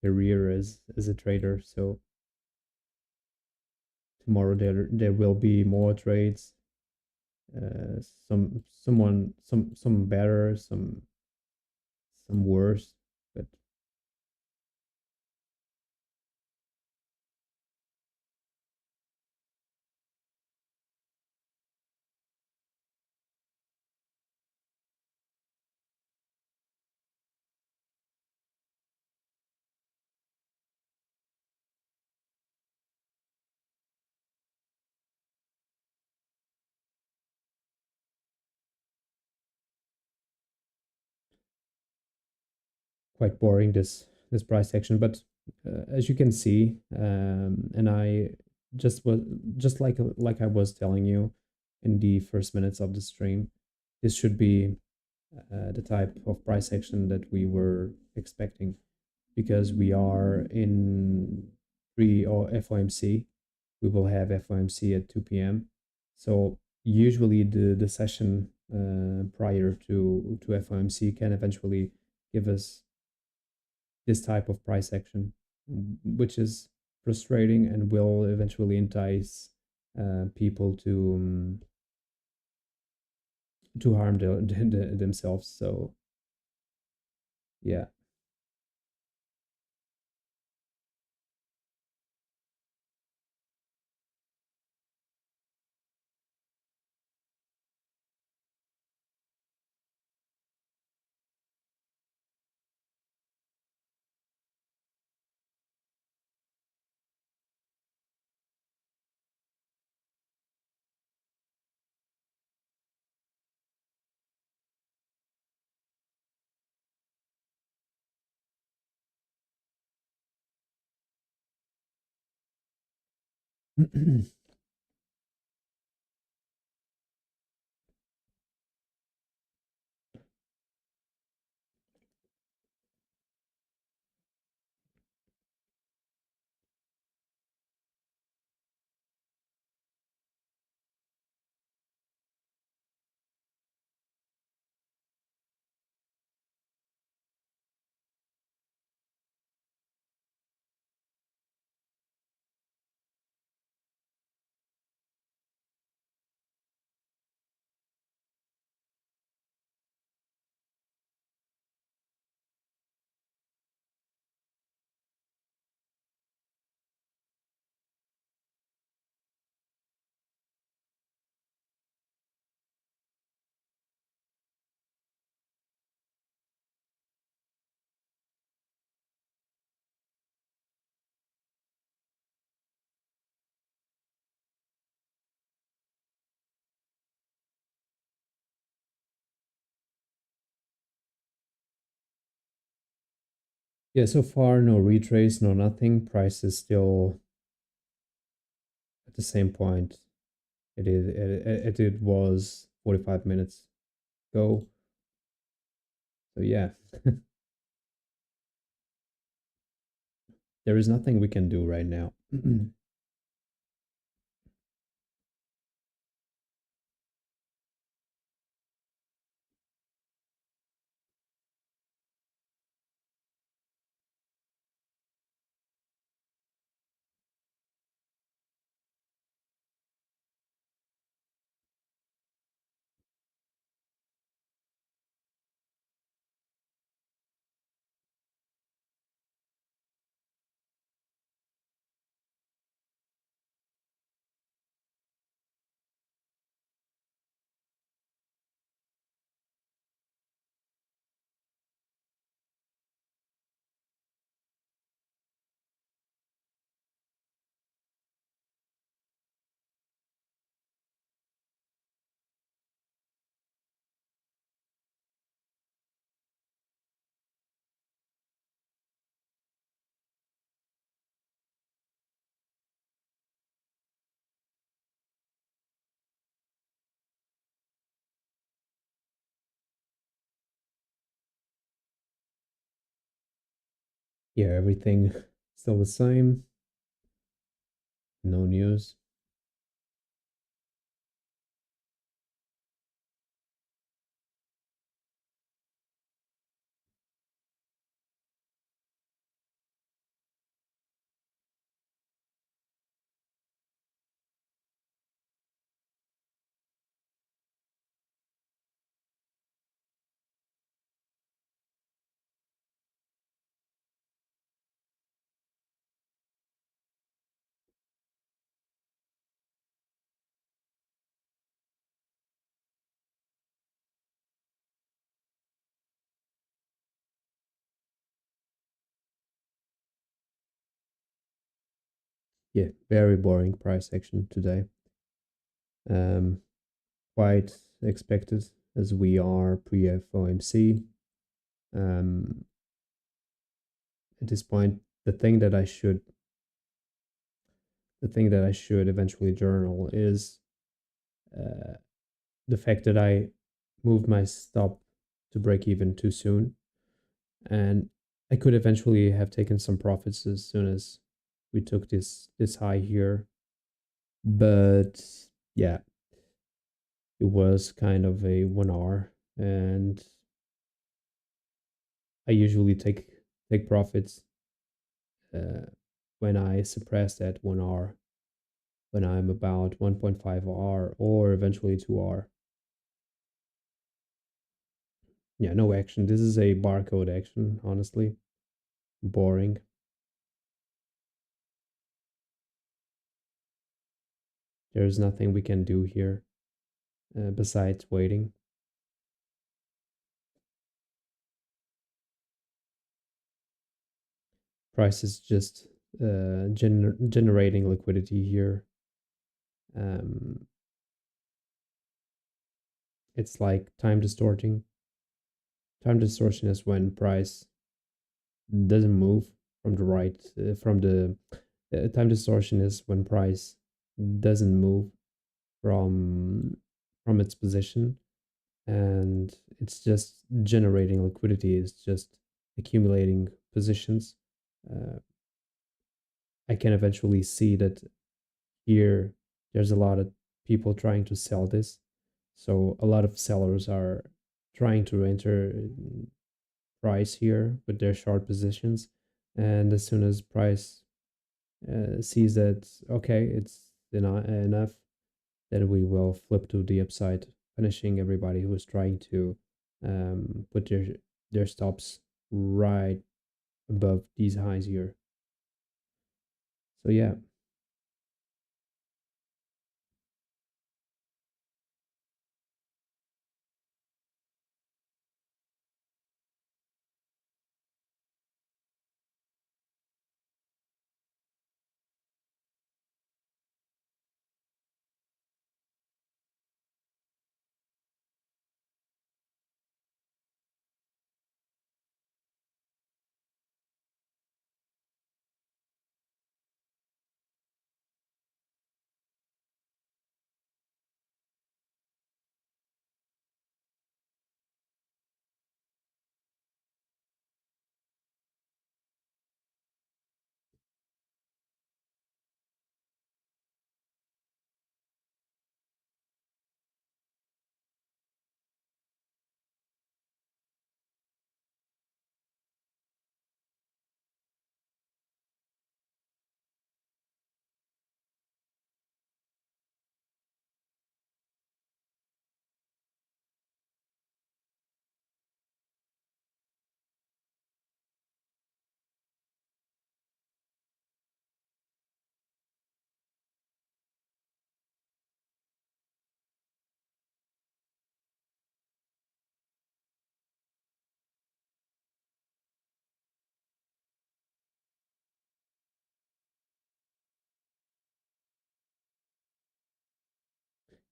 career as a trader. So tomorrow there will be more trades. Some better, some worse. But quite boring this price action. But as you can see, and I just was just like I was telling you in the first minutes of the stream, this should be the type of price action that we were expecting because we are in pre or FOMC. We will have FOMC at 2 p.m. So usually the session prior to FOMC can eventually give us this type of price action, which is frustrating and will eventually entice people to harm themselves. So yeah. Yeah, so far no retrace, no nothing. Price is still at the same point it was 45 minutes ago. So yeah, there is nothing we can do right now. Yeah, everything still the same. No news. Yeah, very boring price action today. Um, quite expected as we are pre-FOMC. Um, at this point, the thing that I should the thing that I should eventually journal is uh, the fact that I moved my stop to break even too soon, and I could eventually have taken some profits as soon as we took this high here. But yeah, it was kind of a 1 hour, and I usually take profits uh, when I suppress that 1 hour, when I'm about 1.5 hour or eventually 2 hour. Yeah, no action. This is a barcode action, honestly. Boring. There's nothing we can do here besides waiting. Price is just generating liquidity here. Um, it's like time distorting. Time distortion is when price doesn't move from the right, from the time distortion is when price doesn't move from from its position, and it's just generating liquidity. It's just accumulating positions. uh, I can eventually see that here there's a lot of people trying to sell this, so a lot of sellers are trying to enter price here with their short positions, and as soon as price sees that okay, it's enough, then we will flip to the upside, punishing everybody who is trying to put their stops right above these highs here. So yeah,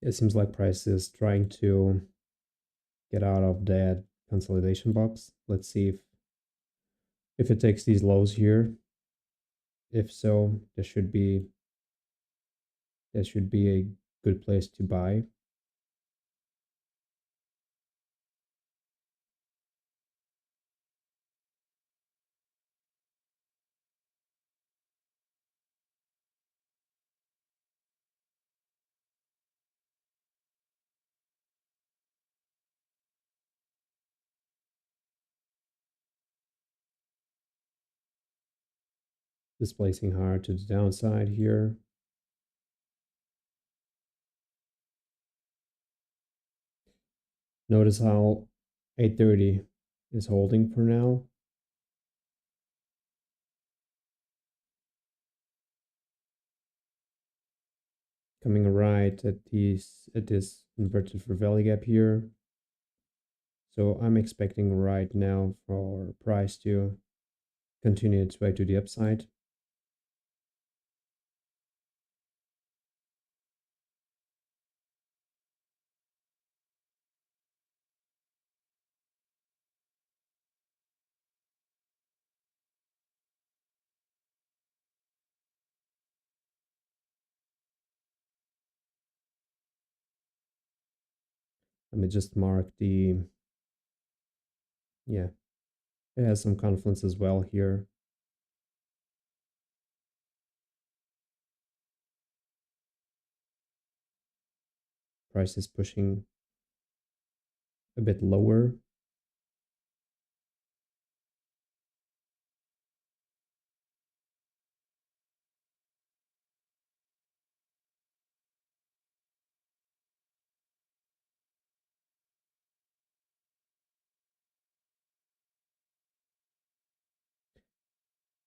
It seems like price is trying to get out of that consolidation box. Let's see if it takes these lows here. If so, there should be a good place to buy. Displacing hard to the downside here. Notice how 830 is holding for now. Coming right at this inverted fair value gap here. So I'm expecting right now for price to continue its way to the upside. Let me just mark the, yeah, it has some confluence as well here. Price is pushing a bit lower.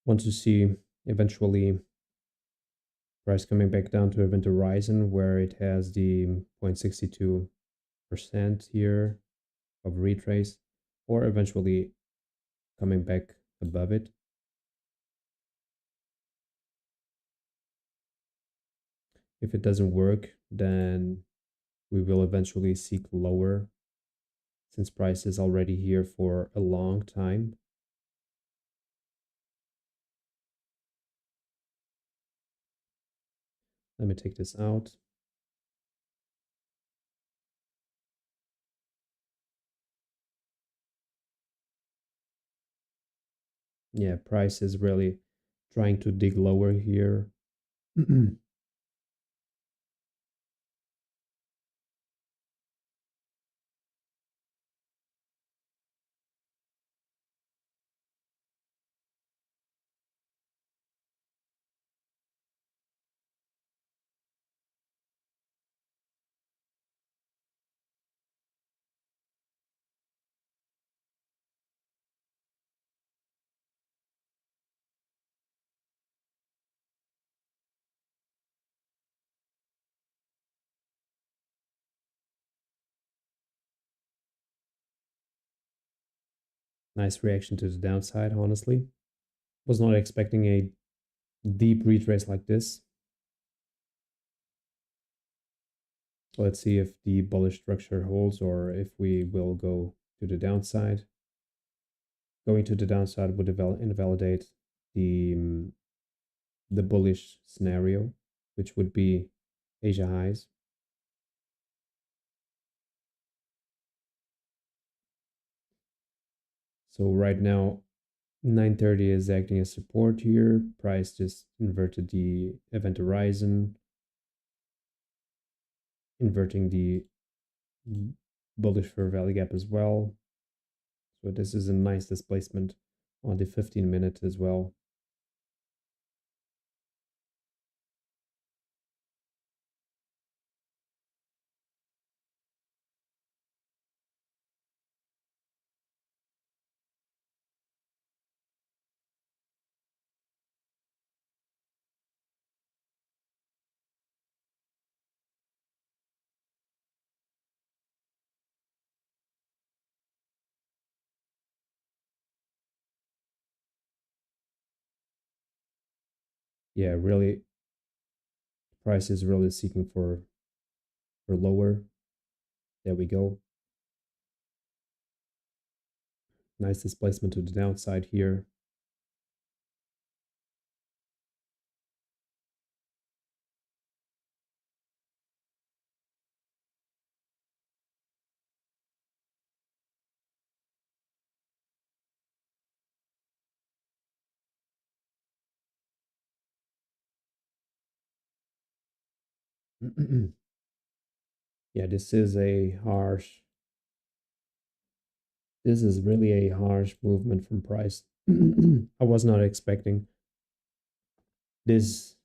Want to see eventually price coming back down to event horizon where it has the 0.62% here of retrace, or eventually coming back above it. If it doesn't work, then we will eventually seek lower, since price is already here for a long time. Let me take this out. Yeah, price is really trying to dig lower here. Nice reaction to the downside, honestly. Was not expecting a deep retrace like this. Let's see if the bullish structure holds or if we will go to the downside. Going to the downside would invalidate the the bullish scenario, which would be Asia highs. So right now, 930 is acting as support here. Price just inverted the event horizon, inverting the bullish fair value gap as well. So this is a nice displacement on the 15-minute as well. Yeah, really, price is really seeking for or lower. There we go. Nice displacement to the downside here. Yeah, this is really a harsh movement from price. I was not expecting this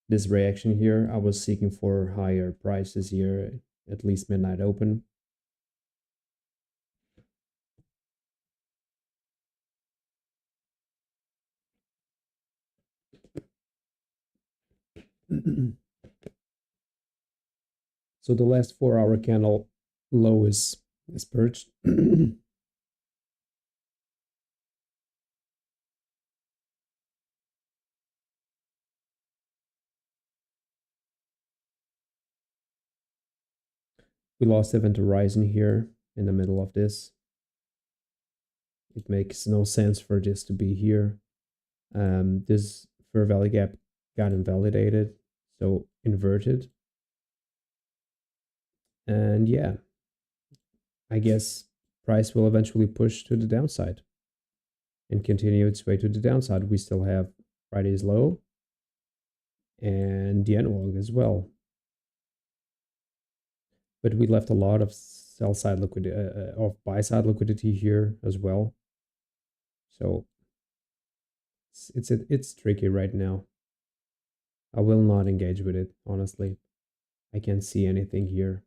this reaction here. I was seeking for higher prices here, at least midnight open. So the last 4 hour candle low is purged. We lost event horizon here in the middle of this. It makes no sense for this to be here. This fair value gap got invalidated, so inverted. And yeah, I guess price will eventually push to the downside and continue its way to the downside. We still have Friday's low and the analog as well. But we left a lot of sell side liquidity, of buy side liquidity here as well. So it's tricky right now. I will not engage with it, honestly. I can't see anything here.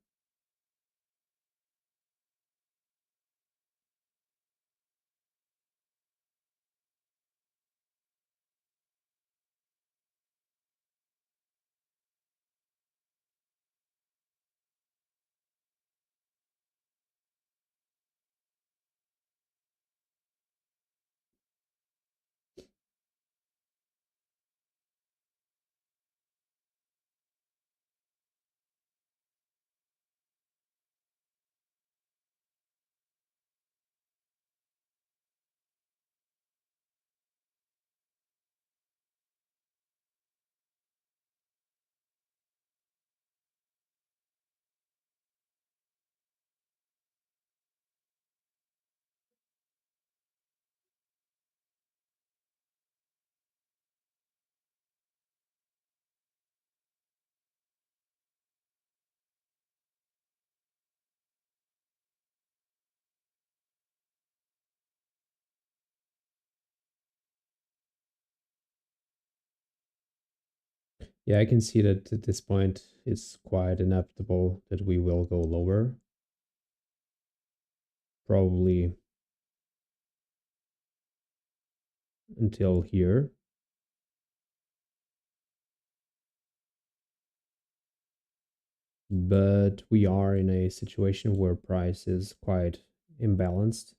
Yeah, I can see that at this point it's quite inevitable that we will go lower. Probably until here. But we are in a situation where price is quite imbalanced.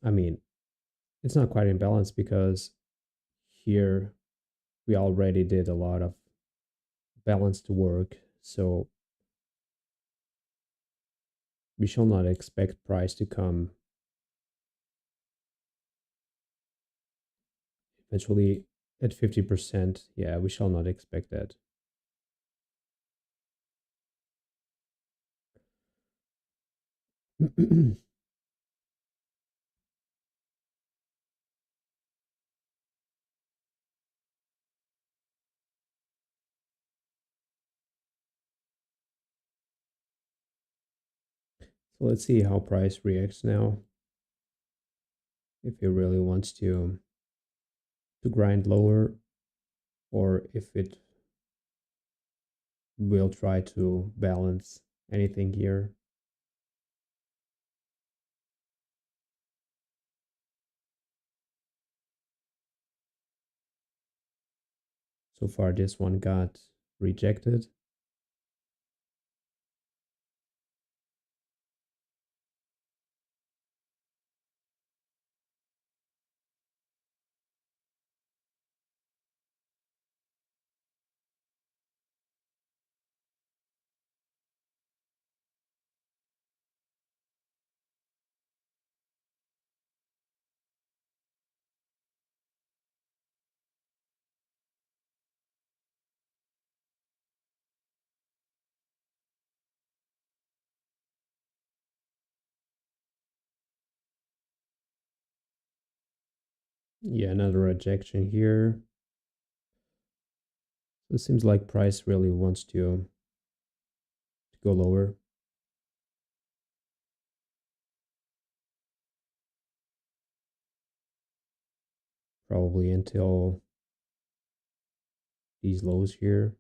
I mean, it's not quite imbalanced because here we already did a lot of balanced work. So we shall not expect price to come eventually at 50%. Yeah, we shall not expect that. So let's see how price reacts now. If it really wants to grind lower, or if it will try to balance anything here. So far, this one got rejected. Yeah, another rejection here. So it seems like price really wants to go lower. Probably until these lows here.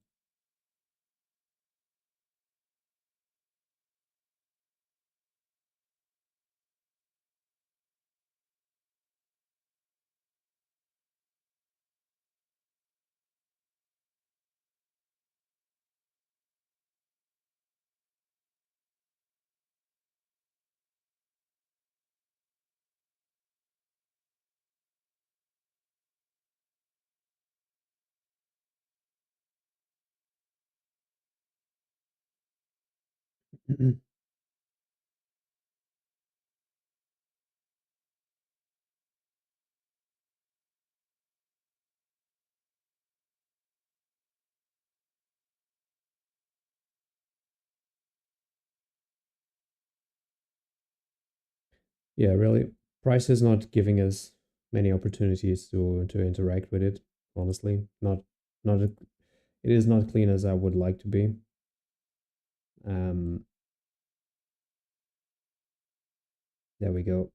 Yeah, really, price is not giving us many opportunities to interact with it. Honestly, not a, it is not clean as I would like to be. Um, there we go.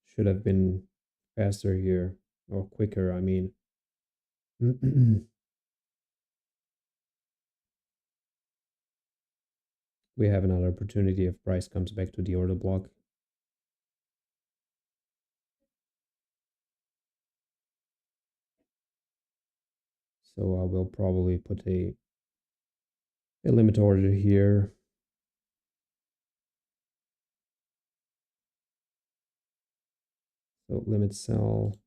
Should have been faster here or quicker. I mean, we have another opportunity if price comes back to the order block. So I will probably put a limit order here. So limit sell.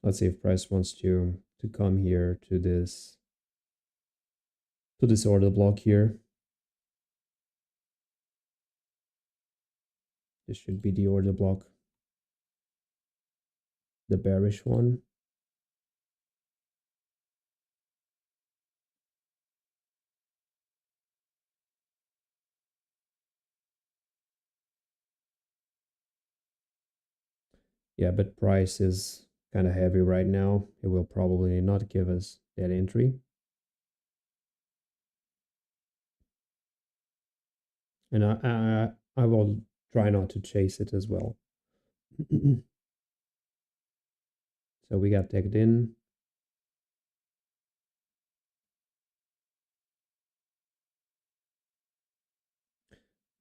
Let's see if price wants to come here to this order block here. This should be the order block, the bearish one. Yeah, but price is kind of heavy right now. It will probably not give us that entry. And I will try not to chase it as well. So we got tagged in.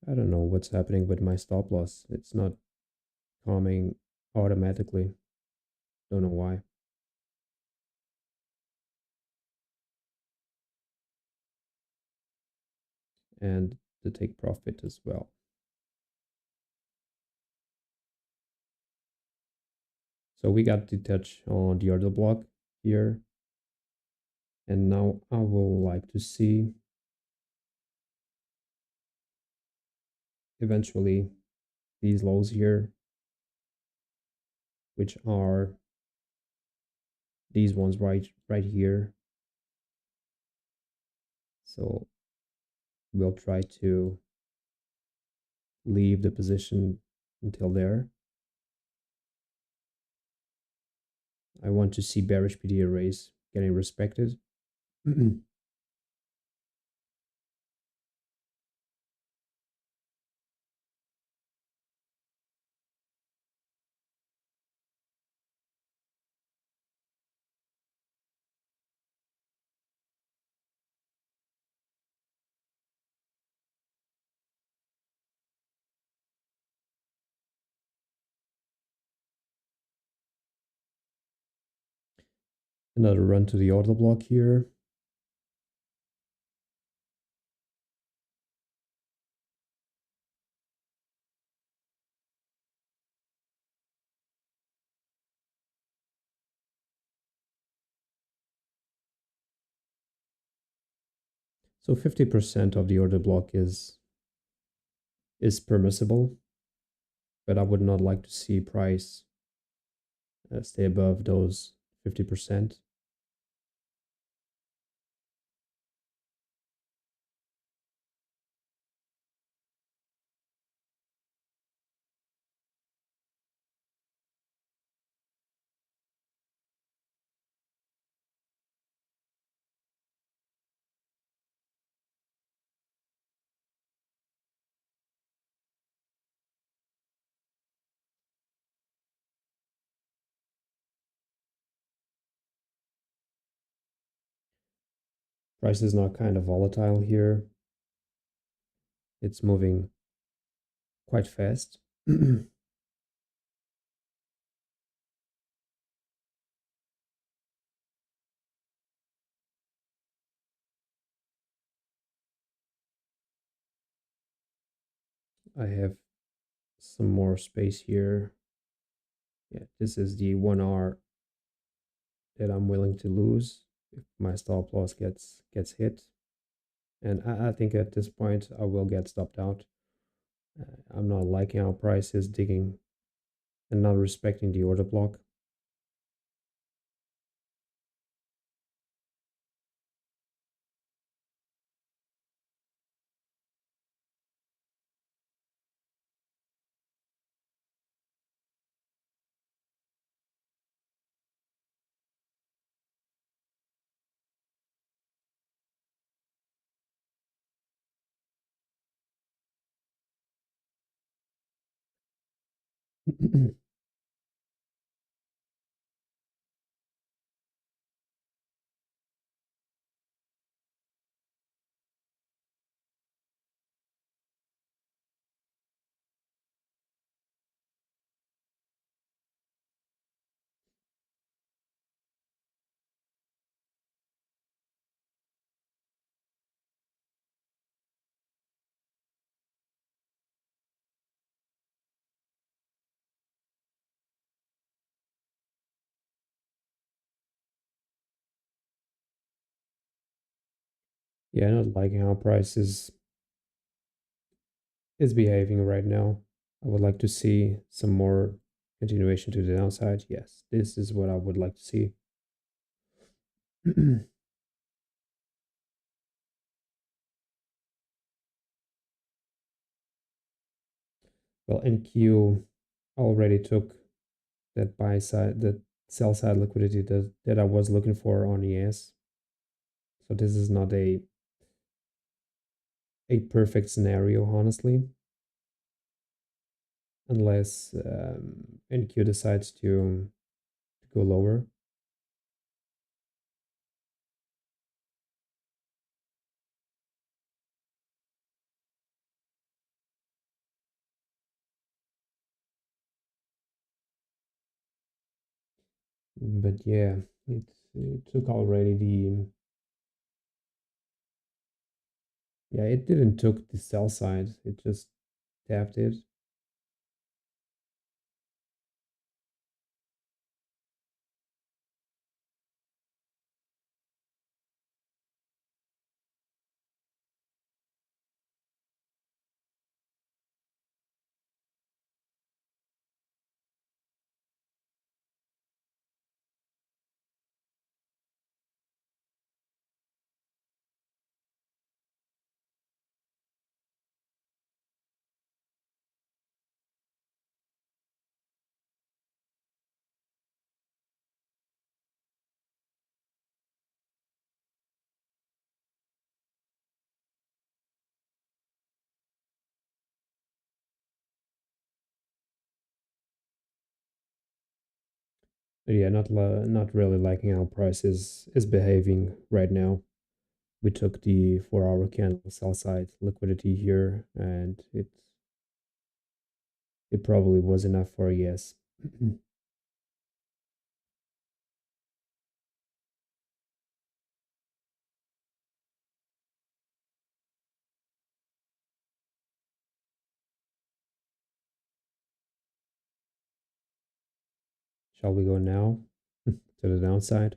I don't know what's happening with my stop loss. It's not coming automatically. Don't know why. And the take profit as well. So we got the touch on the order block here. And now I will like to see eventually these lows here, which are these ones right here. So we'll try to leave the position until there. I want to see bearish PD arrays getting respected. Another run to the order block here. So 50% of the order block is permissible, but I would not like to see price stay above those 50%. Price is not kind of volatile here. It's moving quite fast. I have some more space here. Yeah, this is the 1 hour that I'm willing to lose if my stop loss gets hit. And I think at this point I will get stopped out. I'm not liking how price is digging and not respecting the order block. Yeah, not liking how price is behaving right now. I would like to see some more continuation to the downside. Yes, this is what I would like to see. Well, NQ already took that buy side, that sell side liquidity that I was looking for on ES. So this is not a perfect scenario, honestly, unless NQ decides to go lower. But yeah, it took already the yeah, it didn't took the sell side. It just tapped it. But yeah, not really liking how price is behaving right now. We took the 4 hour candle sell side liquidity here, and it probably was enough for a yes. Shall we go now to the downside?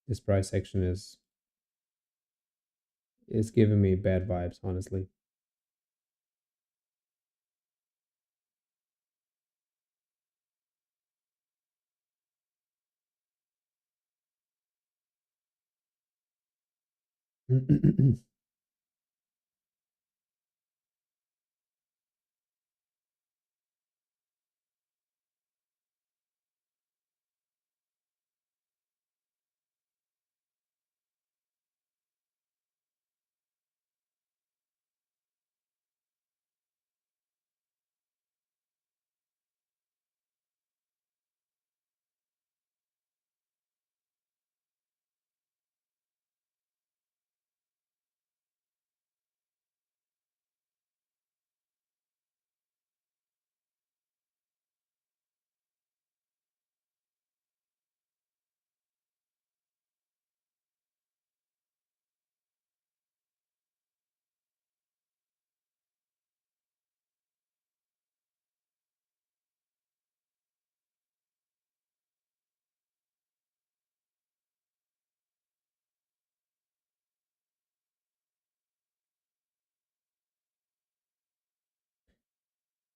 This price action is giving me bad vibes, honestly.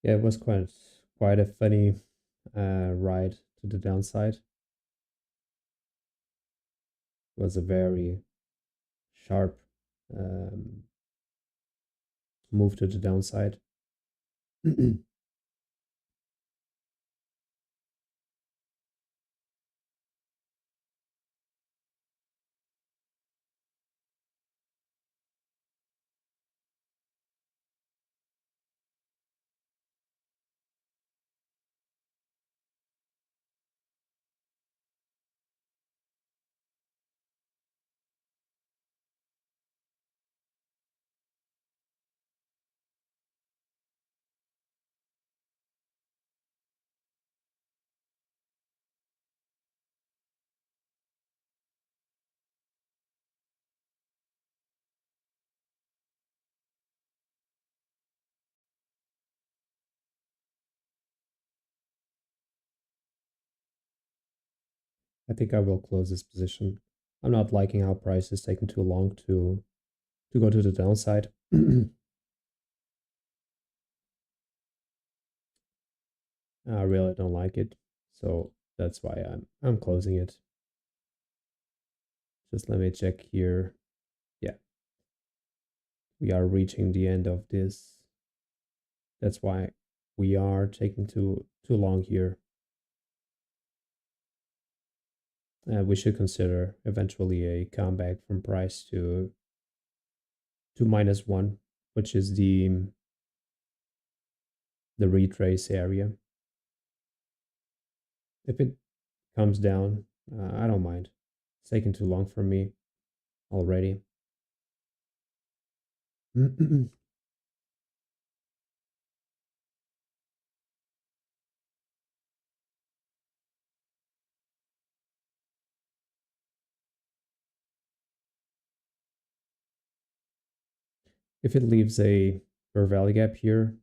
Yeah, it was quite a funny ride to the downside. It was a very sharp um, move to the downside. I think I will close this position. I'm not liking how price is taking too long to go to the downside. I really don't like it. So that's why I'm closing it. Just let me check here. Yeah, we are reaching the end of this. That's why we are taking too long here. We should consider eventually a comeback from price to -1, which is the retrace area. If it comes down, I don't mind. It's taking too long for me already. If it leaves a fair value gap here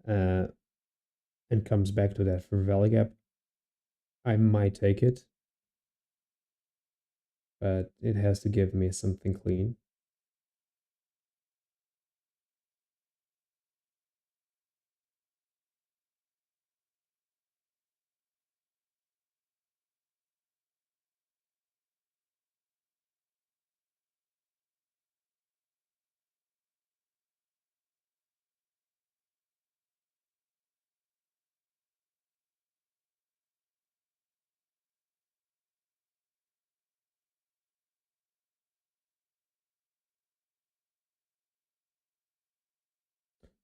uh, and comes back to that fair value gap, I might take it, but it has to give me something clean.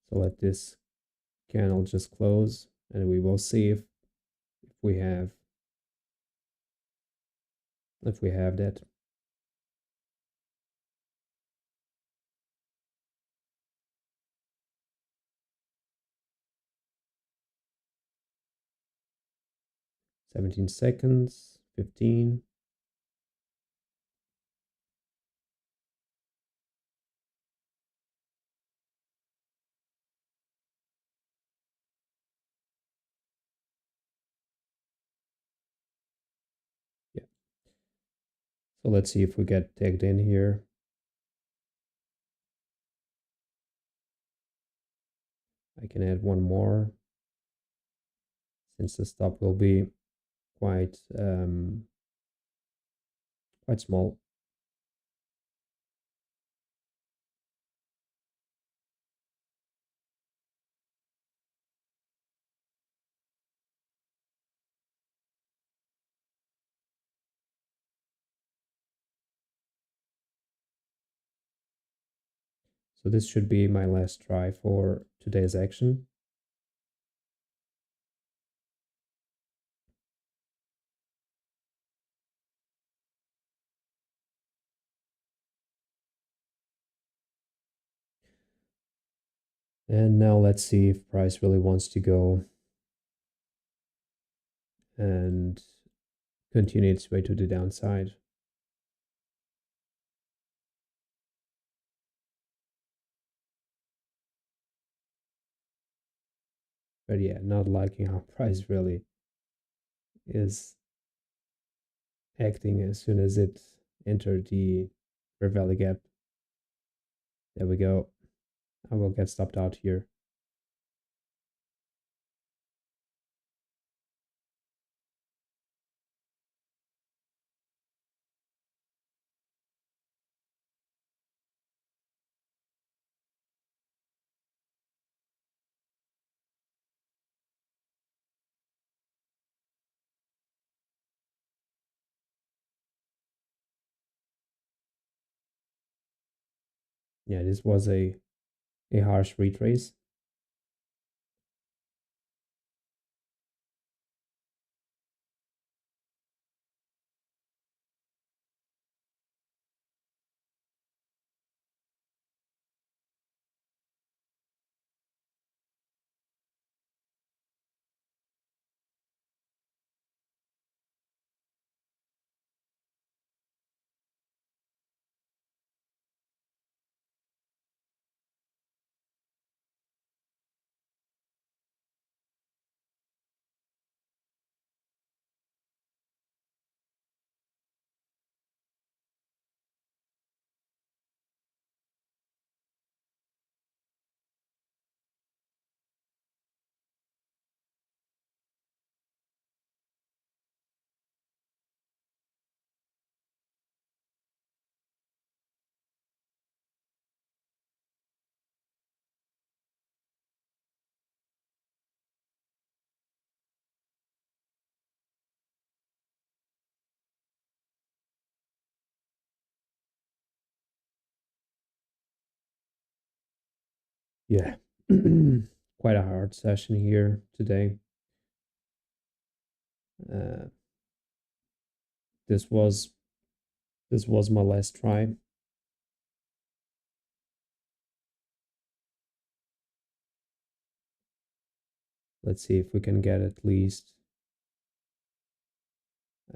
So let this candle just close and we will see if we have if we have that. Seventeen seconds, 15. Yeah, So let's see if we get tagged in here. I can add one more since the stop will be quite quite small. So this should be my last try for today's action. And now let's see if price really wants to go and continue its way to the downside. But yeah, not liking how price really is acting as soon as it entered the fair value gap. There we go. I will get stopped out here. Yeah, this was a harsh retrace. Yeah, quite a hard session here today. Uh, this was my last try. Let's see if we can get at least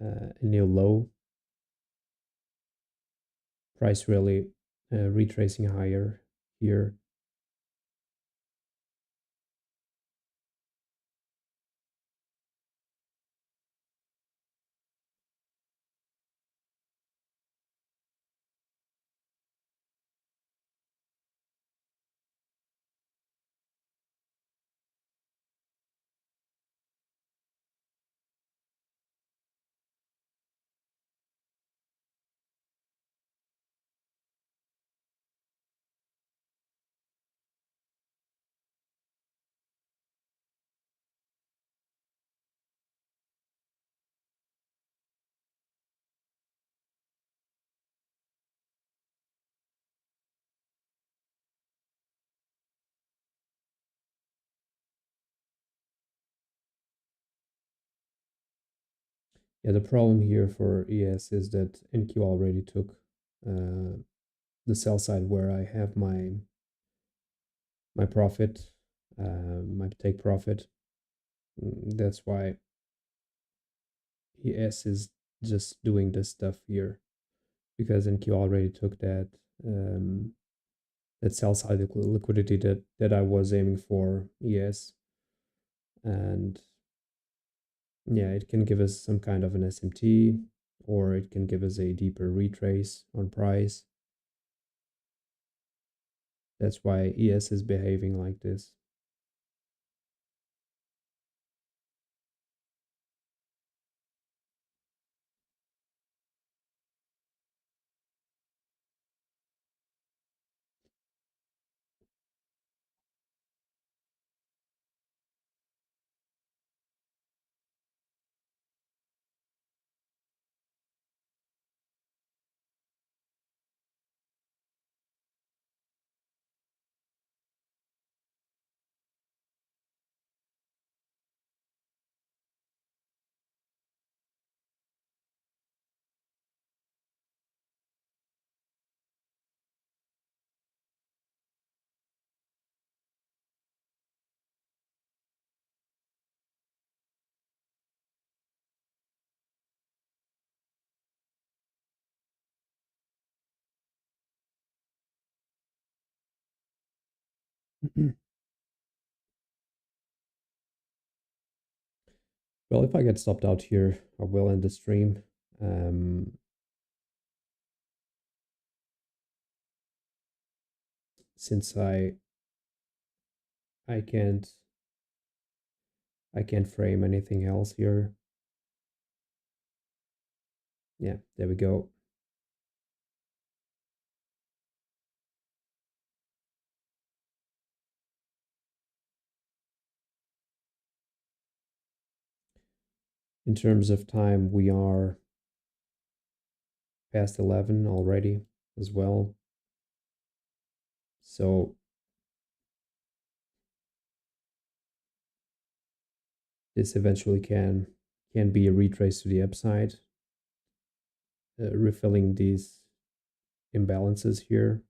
a new low. Price really retracing higher here. Yeah, the problem here for ES is that NQ already took the sell side where I have my profit, my take profit. That's why ES is just doing this stuff here because NQ already took um, that sell side liquidity that I was aiming for ES, and yeah, it can give us some kind of an SMT or it can give us a deeper retrace on price. That's why ES is behaving like this. Well, if I get stopped out here, I will end the stream. Since I can't I can't frame anything else here. Yeah, there we go. In terms of time, we are past 11 already as well. So this eventually can be a retrace to the upside, refilling these imbalances here.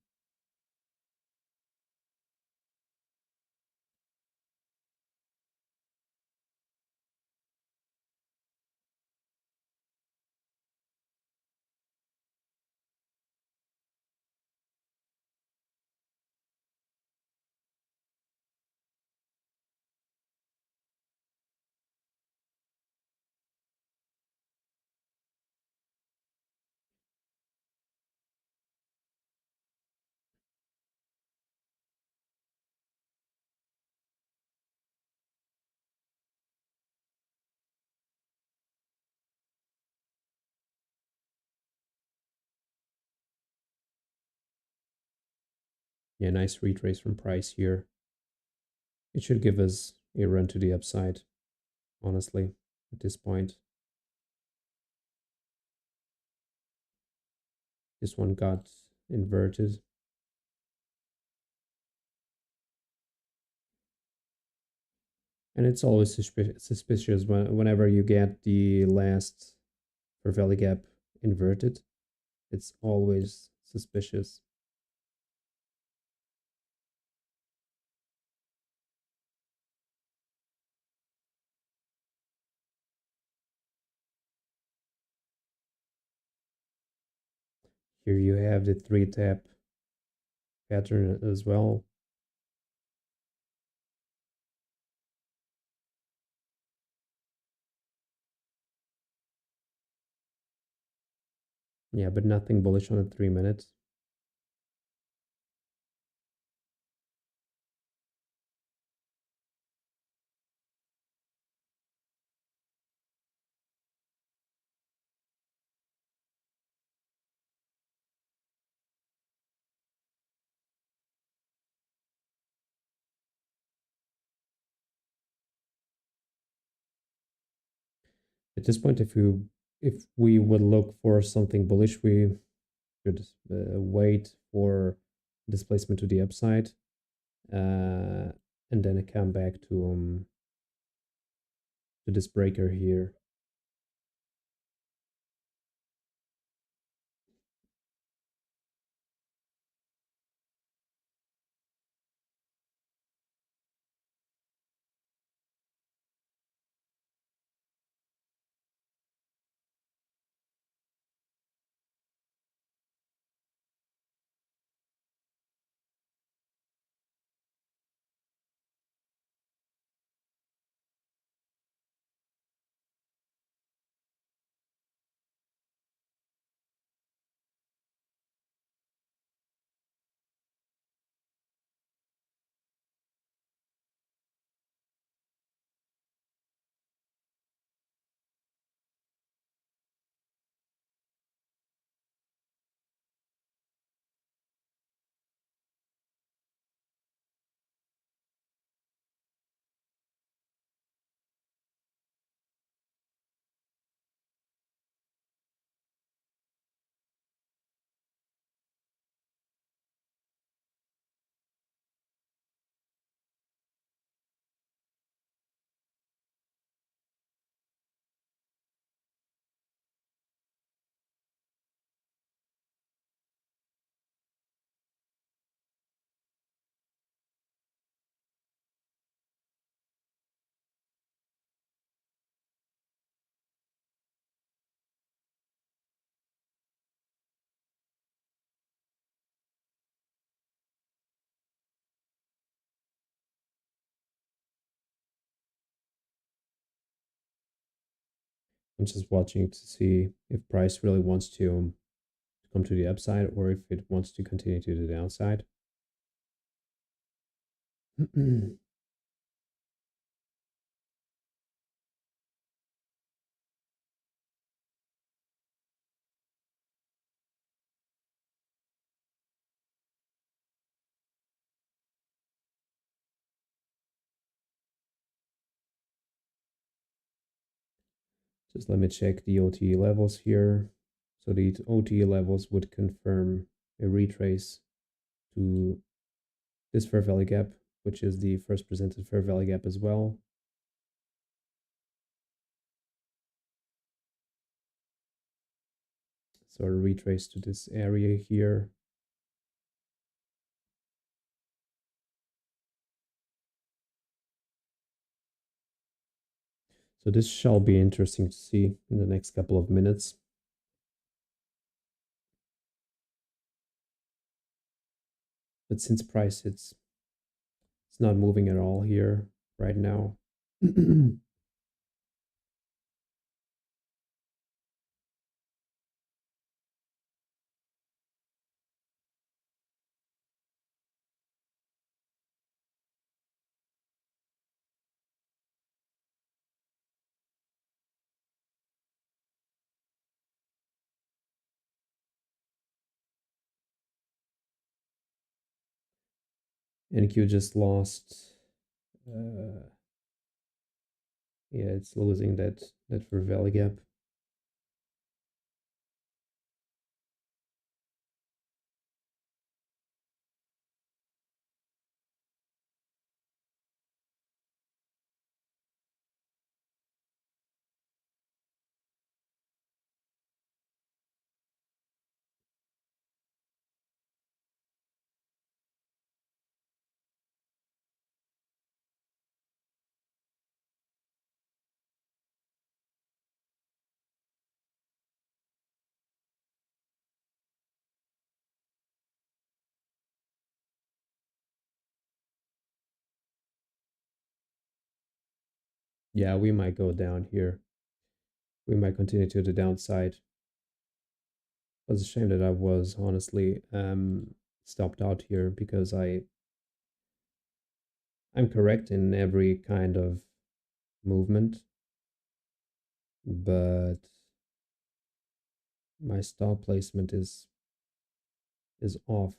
Yeah, nice retrace from price here. It should give us a run to the upside, honestly, at this point. This one got inverted. And it's always suspicious whenever you get the last for value gap inverted. It's always suspicious. Here you have the 3-tap pattern as well. Yeah, but nothing bullish on the 3 minutes. At this point, if we would look for something bullish, we should wait for displacement to the upside, and then come back to this breaker here. I'm just watching to see if price really wants to come to the upside or if it wants to continue to the downside. Just let me check the OTE levels here. So the OTE levels would confirm a retrace to this fair value gap, which is the first presented fair value gap as well. So a retrace to this area here. So this shall be interesting to see in the next couple of minutes. But since price it's not moving at all here right now. NQ just lost. Yeah, it's losing that fair value gap. Yeah, we might go down here. We might continue to the downside. It was a shame that I was honestly stopped out here because I'm correct in every kind of movement, but my stop placement is off.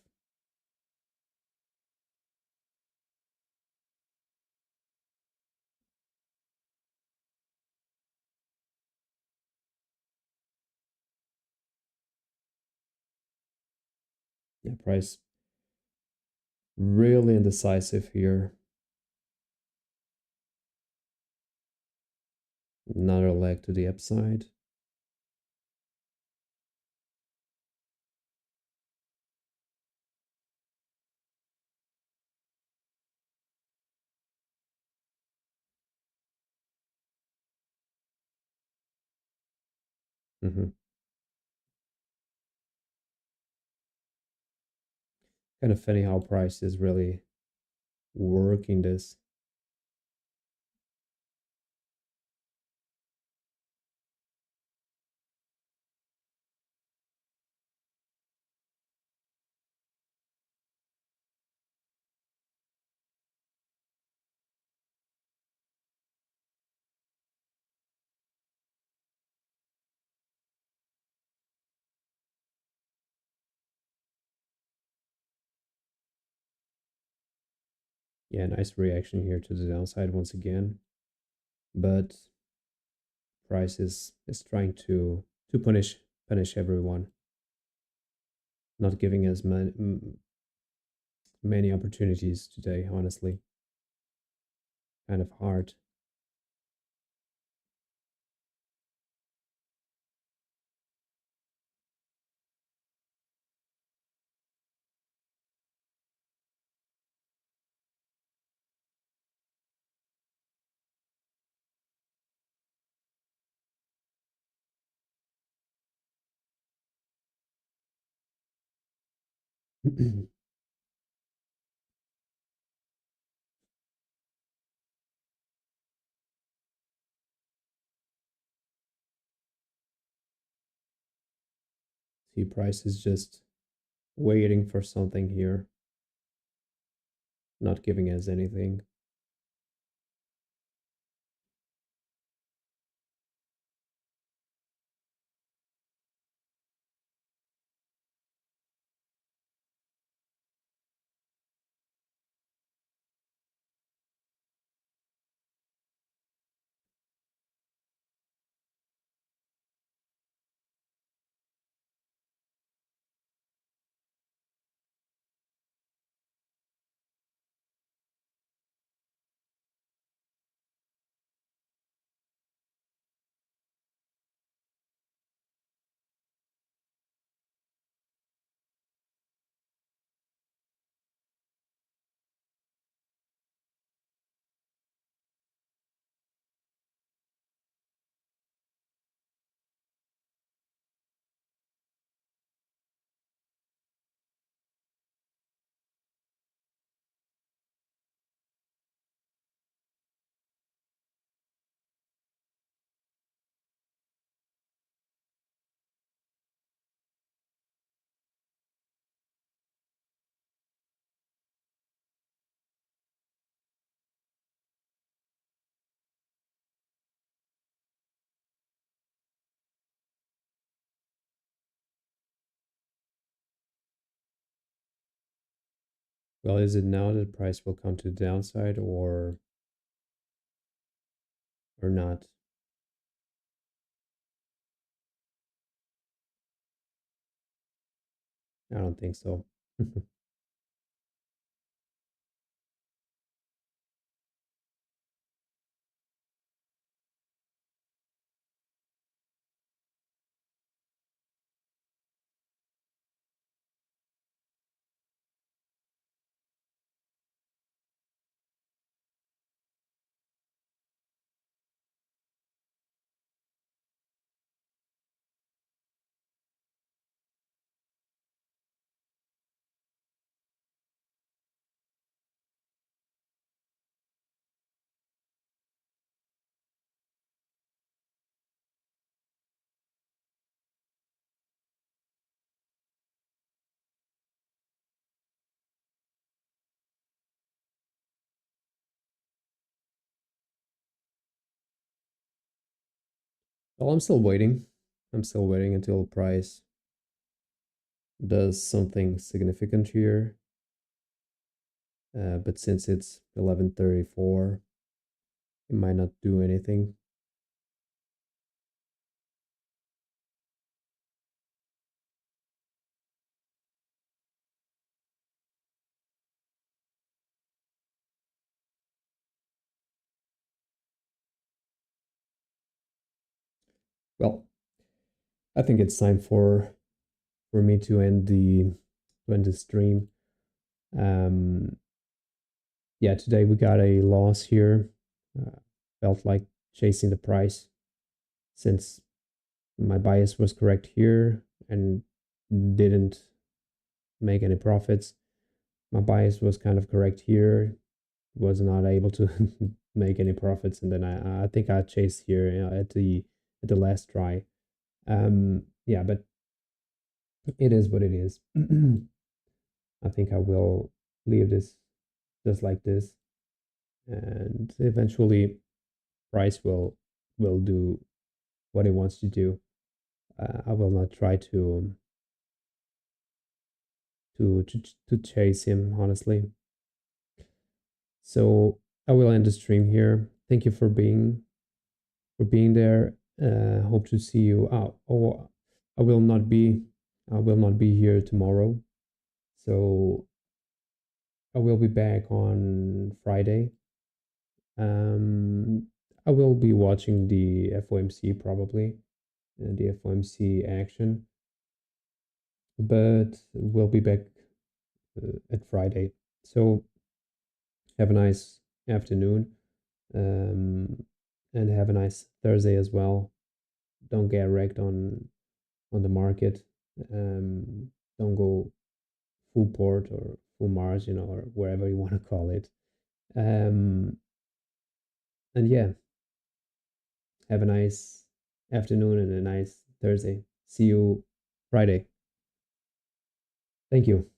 Yeah, price really indecisive here. Another leg to the upside. Mm-hmm. Kind of funny how price is really working this. Yeah, nice reaction here to the downside once again. But price is trying to punish everyone, not giving us many opportunities today, honestly. Kind of hard. See, price is just waiting for something here, not giving us anything. Well, is it now that price will come to the downside or not? I don't think so. Well, I'm still waiting. I'm still waiting until price does something significant here. But since it's 11:34, it might not do anything. Well, I think it's time for me to end the stream. Um, yeah, today we got a loss here. Felt like chasing the price since my bias was correct here and didn't make any profits. My bias was kind of correct here, was not able to make any profits, and then I think I chased here, you know, at the last try. Yeah, but it is what it is. I think I will leave this just like this, and eventually price will do what it wants to do. I will not try to chase him, honestly. So I will end the stream here. Thank you for being there. Hope to see you. Oh, I will not be I will not be here tomorrow. So I will be back on Friday. Um, I will be watching the FOMC probably, the FOMC action, but we'll be back at Friday. So have a nice afternoon, um, and have a nice Thursday as well. Don't get wrecked on the market. Don't go full port or full Mars, you know, or wherever you want to call it. Um, and yeah, have a nice afternoon and a nice Thursday. See you Friday. Thank you.